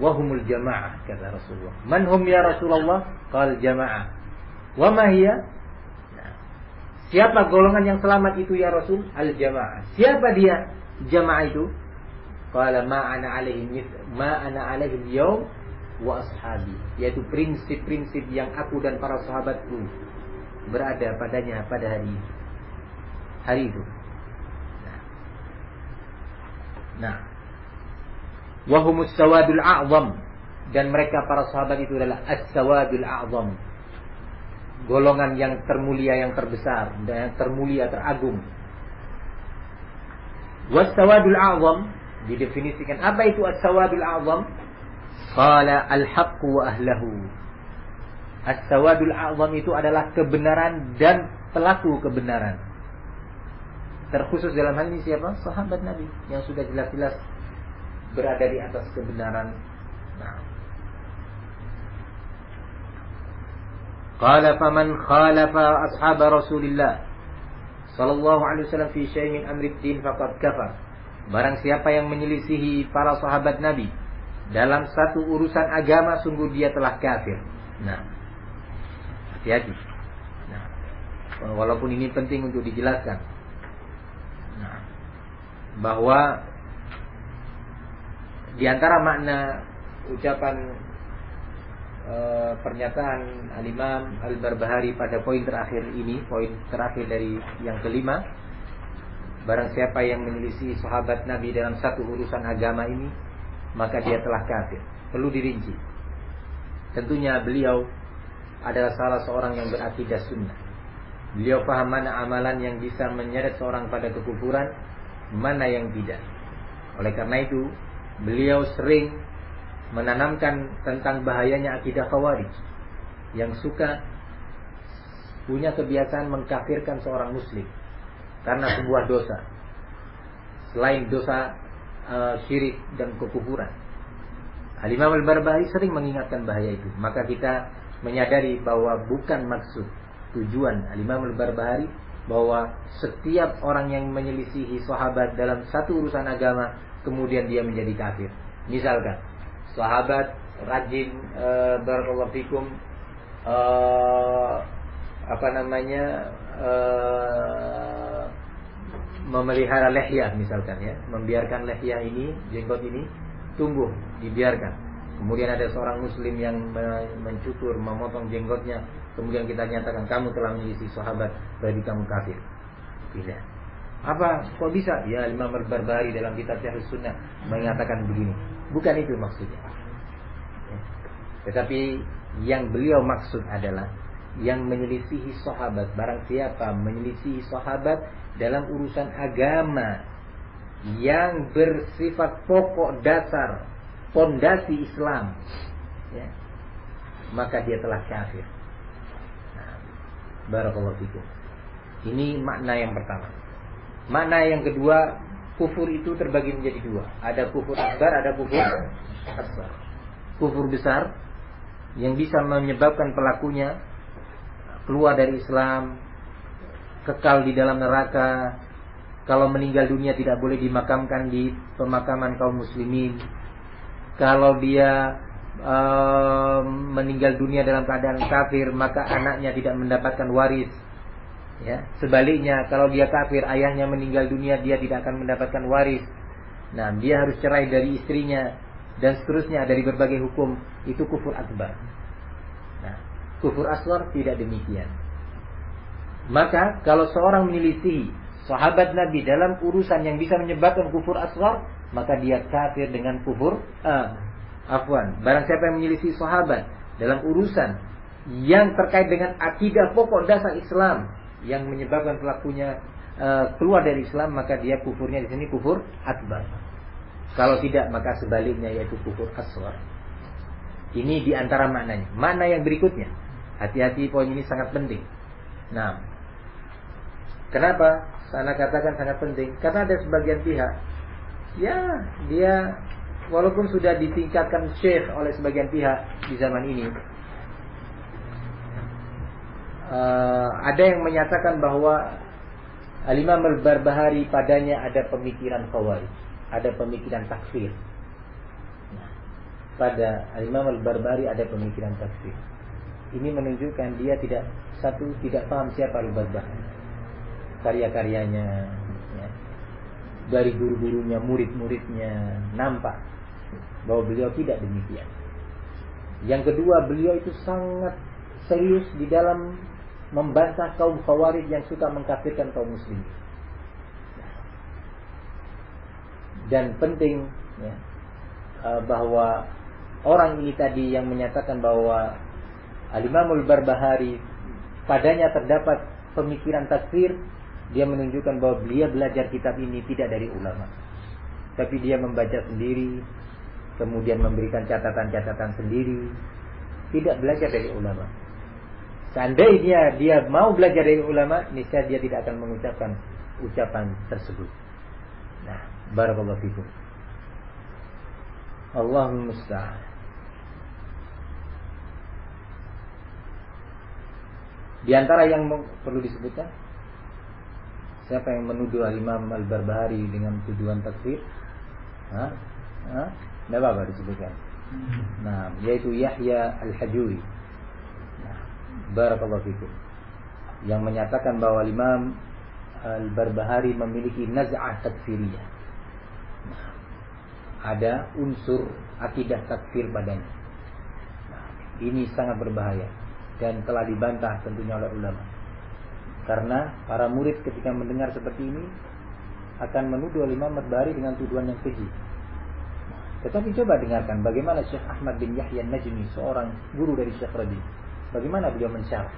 wa humul jamaah, kata Rasulullah. Man hum ya Rasulullah? Qal jamaah. Wa ma hiya? Siapa golongan yang selamat itu ya Rasul? Al-jamaah. Siapa dia jamaah itu? Qala ma ana alaihi al-yawm wa ashabi, yaitu prinsip-prinsip yang aku dan para sahabatku berada padanya pada hari itu. Nah, wa humus sawadul a'zam, dan mereka para sahabat itu adalah as-sawadul a'zam, golongan yang termulia, yang terbesar, dan yang termulia, teragung. Was-sawadul a'zam didefinisikan, apa itu as-sawadul a'zam? Qala al-haqqu wa ahlahu. As-sawadul a'zam itu adalah kebenaran dan pelaku kebenaran. Terkhusus dalam hal ini siapa? Sahabat Nabi yang sudah jelas-jelas berada di atas kebenaran. Nah. Qala faman khalafa ashab Rasulillah sallallahu alaihi wasallam fi syai'in min amri din faqad kafar. Barang siapa yang menyelisihi para sahabat Nabi dalam satu urusan agama, sungguh dia telah kafir. Nah, hati-hati. Nah, walaupun ini penting untuk dijelaskan. Nah, bahwa di antara makna ucapan pernyataan Al-Imam Al-Barbahari pada poin terakhir ini, poin terakhir dari yang kelima, barang siapa yang menyelisih sahabat Nabi dalam satu urusan agama ini, maka dia telah kafir. Perlu dirinci. Tentunya beliau adalah salah seorang yang berakidah sunnah. Beliau paham mana amalan yang bisa menyeret seorang pada kekufuran, mana yang tidak. Oleh karena itu, beliau sering menanamkan tentang bahayanya akidah Khawarij, yang suka punya kebiasaan mengkafirkan seorang muslim karena sebuah dosa, selain dosa syirik dan kekufuran. Al-Imam Al-Barbahari sering mengingatkan bahaya itu. Maka kita menyadari bahwa bukan maksud tujuan Al-Imam Al-Barbahari bahwa setiap orang yang menyelisihi sahabat dalam satu urusan agama kemudian dia menjadi kafir. Misalkan sahabat rajin barakallahu fikum memelihara lehyah misalkan ya, membiarkan lehyah ini, jenggot ini tumbuh, dibiarkan. Kemudian ada seorang muslim yang mencukur, memotong jenggotnya, kemudian kita nyatakan kamu telah menyelisih sahabat, berarti kamu kafir. Tidak. Apa? Kok bisa? Ya, Imam Al-Barbahari dalam kitab Syarh Sunnah mengatakan begini. Bukan itu maksudnya. Tetapi yang beliau maksud adalah yang menyelisihi sahabat, barang siapa menyelisihi sahabat dalam urusan agama yang bersifat pokok dasar fondasi Islam, ya, maka dia telah kafir. Nah, barakallahu fikum. Ini makna yang pertama. Makna yang kedua, kufur itu terbagi menjadi dua. Ada kufur akbar, ada kufur asghar. Kufur besar yang bisa menyebabkan pelakunya keluar dari Islam, kekal di dalam neraka. Kalau meninggal dunia tidak boleh dimakamkan di pemakaman kaum muslimin. Kalau dia meninggal dunia dalam keadaan kafir, maka anaknya tidak mendapatkan waris. Ya, sebaliknya kalau dia kafir, ayahnya meninggal dunia, dia tidak akan mendapatkan waris. Nah, dia harus cerai dari istrinya dan seterusnya dari berbagai hukum. Itu kufur akbar. Nah, kufur asghar tidak demikian. Maka kalau seorang menyelisihi sahabat Nabi dalam urusan yang bisa menyebabkan kufur asghar, maka dia kafir dengan kufur barang siapa yang menyelisih sahabat dalam urusan yang terkait dengan akidah pokok dasar Islam yang menyebabkan pelakunya keluar dari Islam, maka dia kufurnya di sini kufur akbar. Kalau tidak, maka sebaliknya yaitu kufur asghar. Ini diantara maknanya. Makna yang berikutnya, hati-hati, poin ini sangat penting. Nah, kenapa saya katakan sangat penting? Karena ada sebagian pihak, ya, dia walaupun sudah ditingkatkan syekh oleh sebagian pihak di zaman ini, ada yang menyatakan bahwa Al-Imam Al-Barbahari padanya ada pemikiran Khawarij, ada pemikiran takfir. Nah, pada Al-Imam Al-Barbahari ada pemikiran takfir. Ini menunjukkan dia tidak paham siapa Al-Barbahari, karya-karyanya, ya, dari guru-gurunya, murid-muridnya, nampak bahwa beliau tidak demikian. Yang kedua, beliau itu sangat serius di dalam membantah kaum Khawarij yang suka mengkafirkan kaum muslim. Dan penting, ya, bahwa orang ini tadi yang menyatakan bahwa Al-Imam Al-Barbahari padanya terdapat pemikiran takfir, dia menunjukkan bahwa beliau belajar kitab ini tidak dari ulama, tapi dia membaca sendiri, kemudian memberikan catatan-catatan sendiri, tidak belajar dari ulama. Seandainya dia mau belajar dari ulama, niscaya dia tidak akan mengucapkan ucapan tersebut. Nah, barakallahu fikum. Allahumma musta'an. Di antara yang perlu disebutkan, siapa yang menuduh Al-Imam Al-Barbahari dengan tuduhan takfir? Tidak apa-apa disebutkan. Nah, yaitu Yahya Al-Hajuri. Nah, barakallahu fikum. Yang menyatakan bahwa Imam Al-Barbahari memiliki naz'ah takfiriyah. Nah, ada unsur akidah takfir padanya. Nah, ini sangat berbahaya dan telah dibantah tentunya oleh ulama. Karena para murid ketika mendengar seperti ini, akan menuduh Imam Barbahari dengan tuduhan yang keji. Tetapi coba dengarkan bagaimana Syekh Ahmad bin Yahya Najmi, seorang guru dari Syekh Rabi, bagaimana beliau mensyarah.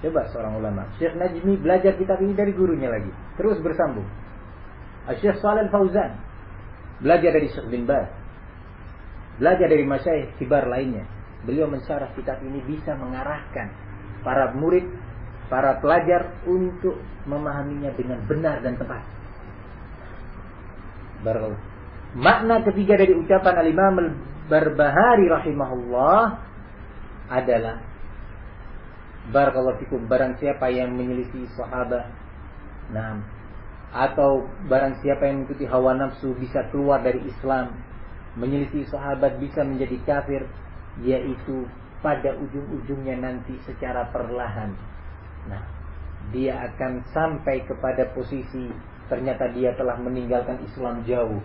Coba seorang ulama, Syekh Najmi belajar kitab ini dari gurunya lagi, terus bersambung. Syekh Shalih Al-Fauzan belajar dari Syekh bin Baz, belajar dari masyayikh kibar lainnya. Beliau mensyarah kitab ini bisa mengarahkan para murid, para pelajar untuk memahaminya dengan benar dan tepat. Barakallahu. Makna ketiga dari ucapan Al-Imam Al-Barbahari rahimahullah adalah barakallahu fikum, barang siapa yang menyelisih sahabat, atau barang siapa yang mengikuti hawa nafsu bisa keluar dari Islam, menyelisih sahabat bisa menjadi kafir, yaitu pada ujung-ujungnya nanti secara perlahan, dia akan sampai kepada posisi ternyata dia telah meninggalkan Islam jauh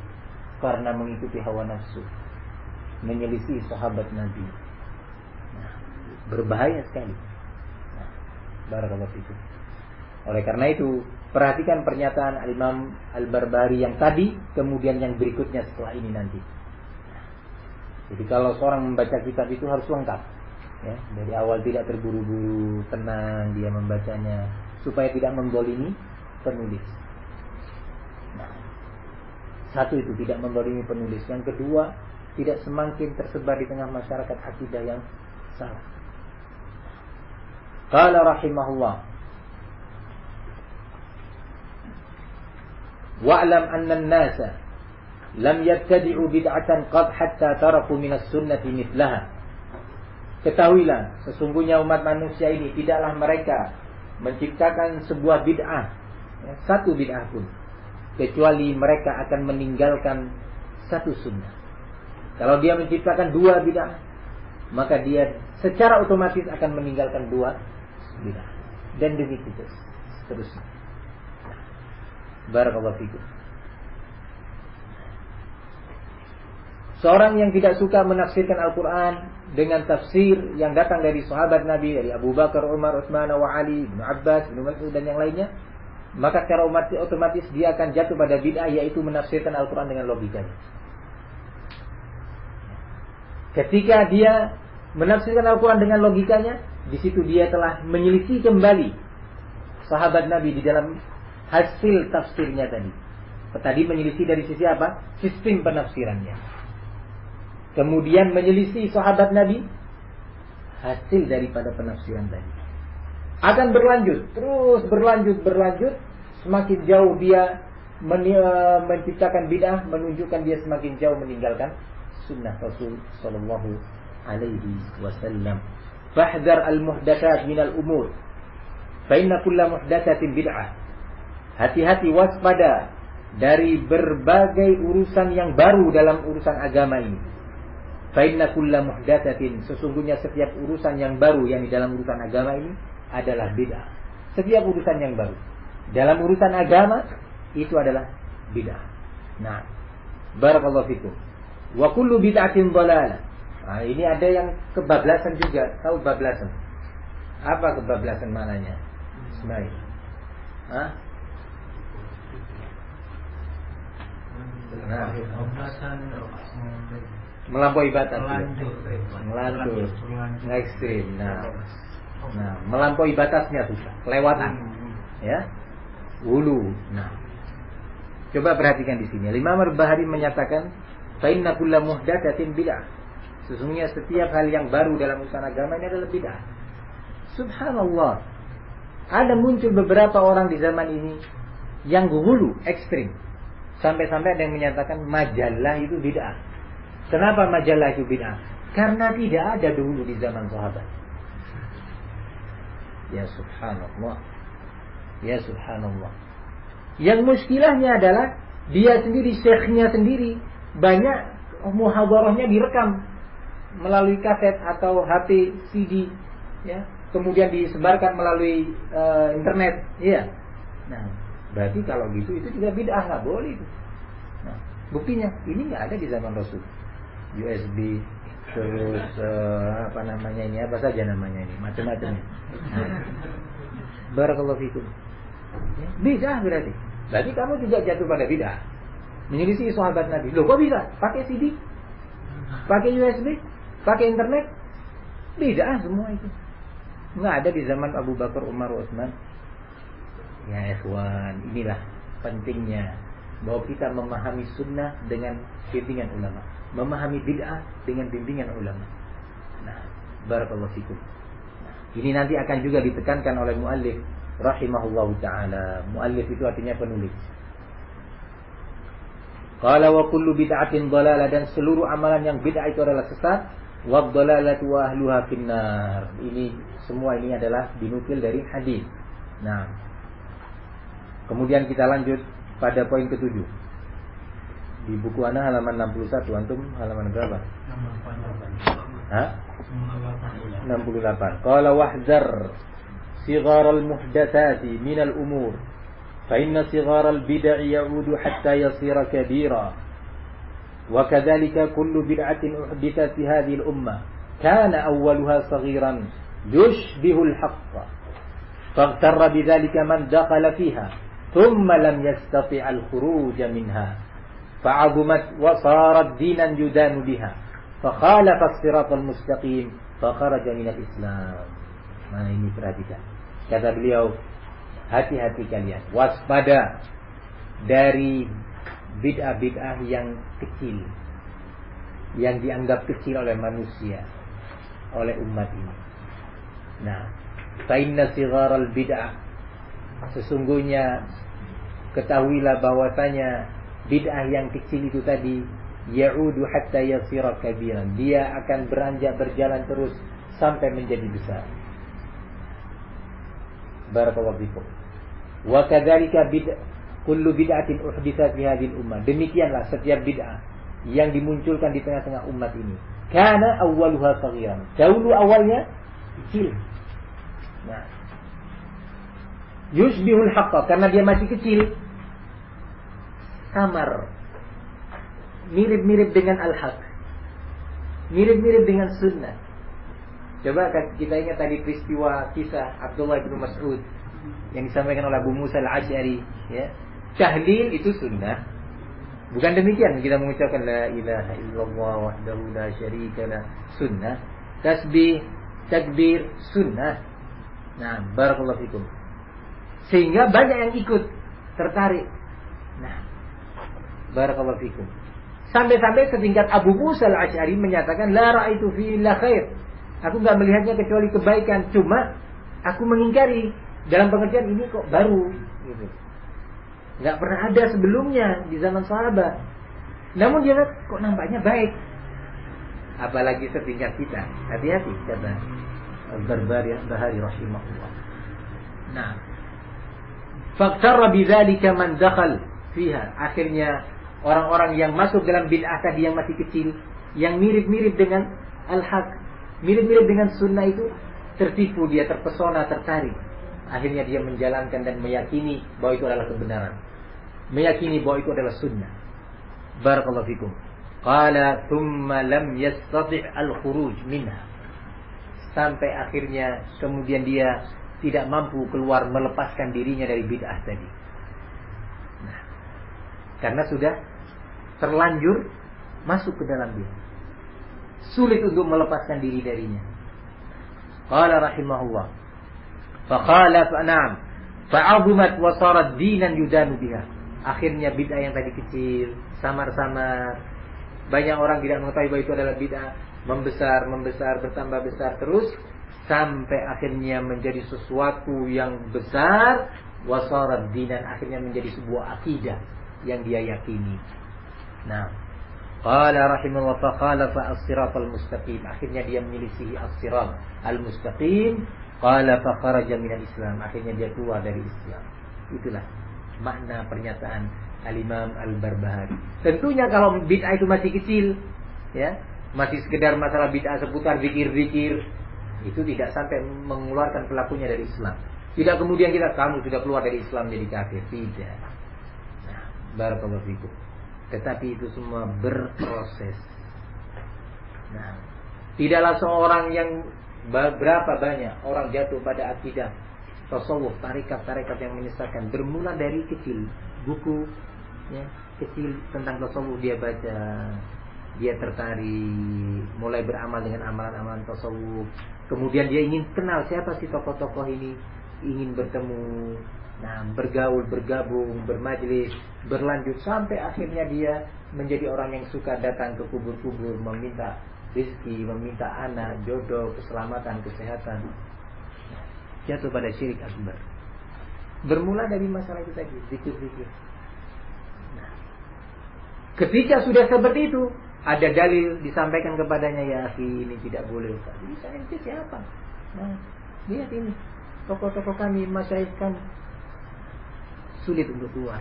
karena mengikuti hawa nafsu, menyelisih sahabat Nabi. Berbahaya sekali. Barakallahu fikum. Oleh karena itu, perhatikan pernyataan Al-Imam Al-Barbahari yang tadi, kemudian yang berikutnya setelah ini nanti. Jadi kalau seorang membaca kitab itu harus lengkap, ya, dari awal tidak terburu-buru, tenang dia membacanya, supaya tidak mendolimi penulis. Satu itu tidak mendolimi penulis. Yang kedua, tidak semakin tersebar di tengah masyarakat akidah yang salah. Qala rahimahullah, wa'lam anna an-nasa lam yabtadi'u bid'atan qad hatta taraku minas sunnati mithlaha. Ketahuilah, sesungguhnya umat manusia ini tidaklah mereka menciptakan sebuah bid'ah, satu bid'ah pun, kecuali mereka akan meninggalkan satu sunnah. Kalau dia menciptakan dua bid'ah, maka dia secara otomatis akan meninggalkan dua bid'ah. Dan demikian seterusnya. Barakallahu fikum. Seorang yang tidak suka menafsirkan Al-Quran dengan tafsir yang datang dari sahabat Nabi, dari Abu Bakar, Umar, Utsman, wa Ali, Ibnu Abbas, Ibnu Mas'ud dan yang lainnya, maka secara otomatis dia akan jatuh pada bid'ah, yaitu menafsirkan Al-Quran dengan logikanya. Ketika dia menafsirkan Al-Quran dengan logikanya, di situ dia telah menyelisih kembali sahabat Nabi di dalam hasil tafsirnya tadi. Tadi menyelisih dari sisi apa? Sistem penafsirannya. Kemudian menyelisih sahabat Nabi hasil daripada penafsiran tadi. Akan berlanjut, terus berlanjut, semakin jauh dia menciptakan bid'ah, menunjukkan dia semakin jauh meninggalkan sunnah Rasul sallallahu alaihi wasallam. Fahdhar al-muhdatsat minal umur, fa inna kulla muhdatsatin bid'ah. Hati-hati, waspada dari berbagai urusan yang baru dalam urusan agama ini. Fa inna kulla muhdatsatin, sesungguhnya setiap urusan yang baru yang di dalam urusan agama ini adalah bid'ah. Setiap urusan yang baru dalam urusan agama itu adalah bid'ah. Nah, barakallahu fikum. Wa kullu bid'atin dhalalah. Nah, ini ada yang kebablasan juga. Tahu bablasan? Apa kebablasan maknanya? Ismail. Hah? Nah, melampaui batas. Melantur. Ekstrim. Nah, melampaui batasnya tuh, kelewatan. Ya. Hulu. Nah. Coba perhatikan di sini. Imam Al-Barbahari menyatakan, fa inna kulla muhdatsatin bid'ah. Sesungguhnya setiap hal yang baru dalam urusan agama ini adalah bid'ah. Subhanallah. Ada muncul beberapa orang di zaman ini yang hulu, ekstrim. Sampai-sampai ada yang menyatakan majalah itu bid'ah. Kenapa majalah itu bid'ah? Karena tidak ada dulu di zaman sahabat. Ya subhanallah. Ya subhanallah. Yang muskilahnya adalah dia sendiri, syekhnya sendiri, banyak muhadharahnya direkam melalui kaset atau HP CD, ya, kemudian disebarkan melalui internet, ya. Nah, berarti kalau gitu itu juga bid'ah, nggak boleh itu. Nah, buktinya ini nggak ada di zaman Rasul. USB, terus apa namanya ini, apa saja namanya ini, macam-macam. Barakallahu fikum. Bid'ah berarti. Berarti kamu juga jatuh pada bid'ah. Menyelisih sahabat Nabi. Loh kok bisa? Pakai CD? Pakai USB? Pakai internet? Bid'ah semua itu. Nggak ada di zaman Abu Bakar, Umar, Utsman. Ya ikhwan, inilah pentingnya bahwa kita memahami sunnah dengan bimbingan ulama, memahami bid'ah dengan bimbingan ulama. Nah, barakallahu fikum. Nah, ini nanti akan juga ditekankan oleh muallif rahimahullahu taala. Muallif itu artinya penulis. Qala wa kullu bid'atin dhalalah, dan seluruh amalan yang bid'ah itu adalah sesat. Wa dhalalatu wa ahluha finnar. Ini semua ini adalah dinukil dari hadis. Nah, kemudian kita lanjut pada poin ke-7. Di buku ana halaman 61, antum halaman berapa? 68. Qala wahzar sighar al-muhdatsati min al-umur fa inna sighar al-bid'ah ya'udu hatta yasira kabira wa kadzalika kullu bid'atin uhdithat fi hadhihi al-ummah kana awwaluha saghiran yushbihu al-haqq faghtarra bidzalika man dakhala fiha ثم لم يستطع الخروج منها فعظمت وصارت دينا يدان بها فخالف الصراط المستقيم فخرج من الإسلام. Nah ini perhatikan, kata beliau, hati-hati kalian, waspada dari bid'ah-bid'ah yang kecil, yang dianggap kecil oleh manusia, oleh umat ini. Nah, fa inna sigharal bid'ah, sesungguhnya ketahuilah bahwasanya bid'ah yang kecil itu tadi ya'udu hatta yasira kabiran, dia akan beranjak berjalan terus sampai menjadi besar. Barakallahu fikum. Wa kadzalika kullu bid'atin uhditsat fi hadhihi ummah, demikianlah setiap bid'ah yang dimunculkan di tengah-tengah umat ini, kana awwaluha saghiran, dahulu awalnya kecil. Nah, yushbihul haqqa, karena dia masih kecil, samar, mirip-mirip dengan al-haq, mirip-mirip dengan sunnah. Coba kita ingat tadi peristiwa kisah Abdullah bin Mas'ud yang disampaikan oleh Abu Musa al-Asy'ari, ya. Tahlil itu sunnah. Bukan demikian kita mengucapkan la ilaha illallah wahdahu la syarikalah, sunnah. Tasbih, takbir, sunnah. Nah, barakallahu fikum. Sehingga banyak yang ikut, tertarik. Nah, barakallahu fikum. Sampai-sampai setingkat Abu Musa al-Asy'ari menyatakan la ra'aitu fi illa khair. Aku enggak melihatnya kecuali kebaikan, cuma aku mengingkari dalam pengertian ini kok baru gitu. Enggak pernah ada sebelumnya di zaman sahabat. Namun dia kok nampaknya baik. Apalagi setingkat kita. Hati-hati kata Al-Barbahari rahimahullah. Nah, faqtarra bidzalika man dakhal fiha. Akhirnya orang-orang yang masuk dalam bid'ah tadi yang masih kecil, yang mirip-mirip dengan al-haq, mirip-mirip dengan sunnah itu, tertipu, dia terpesona, tertarik. Akhirnya dia menjalankan dan meyakini bahwa itu adalah kebenaran, meyakini bahwa itu adalah sunnah. Barakallahu fikum. Qala thumma lam yastati' al-khuruj minha. Sampai akhirnya kemudian dia tidak mampu keluar, melepaskan dirinya dari bid'ah tadi. Nah, karena sudah terlanjur masuk ke dalam dia, sulit untuk melepaskan diri darinya. Qala rahimahullah, fakhalaf na'am fa'azumat wa sarat dinan yudanu biha. Akhirnya bid'ah yang tadi kecil, samar-samar, banyak orang tidak mengetahui bahwa itu adalah bid'ah, membesar, bertambah besar terus sampai akhirnya menjadi sesuatu yang besar, wasarat dinan, akhirnya menjadi sebuah akidah yang dia yakini. Nah, qala rahimahullah fa khalafa as-siratal mustaqim, akhirnya dia menyelisihi as-sirat al-mustaqim. Qala fa kharaja minal Islam, akhirnya dia keluar dari Islam. Itulah makna pernyataan Al-Imam Al-Barbahari. Tentunya kalau bid'ah itu masih kecil, ya, masih sekedar masalah bid'ah seputar zikir-zikir, itu tidak sampai mengeluarkan pelakunya dari Islam. Tidak kemudian kamu sudah keluar dari Islam jadi kafir, tidak. Nah, barakallahu fikum. Tetapi itu semua berproses. Nah, tidaklah seorang yang berapa banyak orang jatuh pada akidah tasawuf, tarekat-tarekat yang menyesatkan, bermula dari kecil, buku ya, kecil tentang tasawuf dia baca, dia tertarik, mulai beramal dengan amalan-amalan tasawuf. Kemudian dia ingin kenal siapa sih tokoh-tokoh ini, ingin bertemu, nah bergaul, bergabung, bermajlis, berlanjut sampai akhirnya dia menjadi orang yang suka datang ke kubur-kubur, meminta rezeki, meminta anak, jodoh, keselamatan, kesehatan. Jatuh pada syirik akbar. Bermula dari masalah itu tadi, zikir-zikir. Nah, ketika sudah seperti itu, ada dalil disampaikan kepadanya, ya akhi, ini tidak boleh. Jadi saya itu siapa? Nah, lihat ini, tokoh-tokoh kami, masyayikh kami, sulit untuk keluar.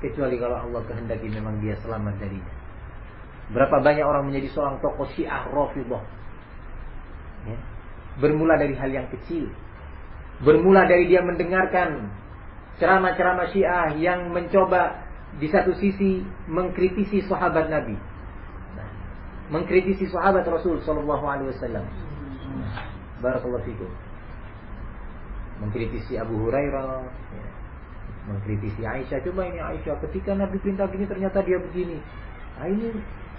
Kecuali kalau Allah kehendaki memang dia selamat darinya. Berapa banyak orang menjadi seorang tokoh Syiah Rafidhah ya. Bermula dari hal yang kecil. Bermula dari dia mendengarkan ceramah-ceramah Syiah yang mencoba di satu sisi mengkritisi sahabat Nabi, mengkritisi sahabat Rasul sallallahu alaihi wasallam. Barakallahu fikum. Mengkritisi Abu Hurairah ya. Mengkritisi Aisyah. Coba ini Aisyah, ketika Nabi perintah gini ternyata dia begini. Nah ini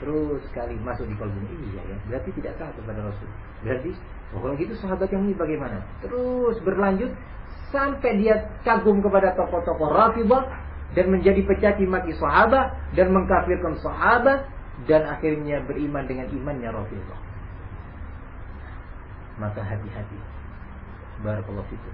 terus sekali masuk di kalbu. Iya ya, berarti tidak taat kepada Rasul. Berarti kalau gitu sahabat yang ini bagaimana? Terus berlanjut sampai dia kagum kepada tokoh-tokoh Rafidhah dan menjadi pecaci maki sahabat dan mengkafirkan sahabat dan akhirnya beriman dengan imannya Rafidhah. Maka hati-hati. Barakallahu fikum.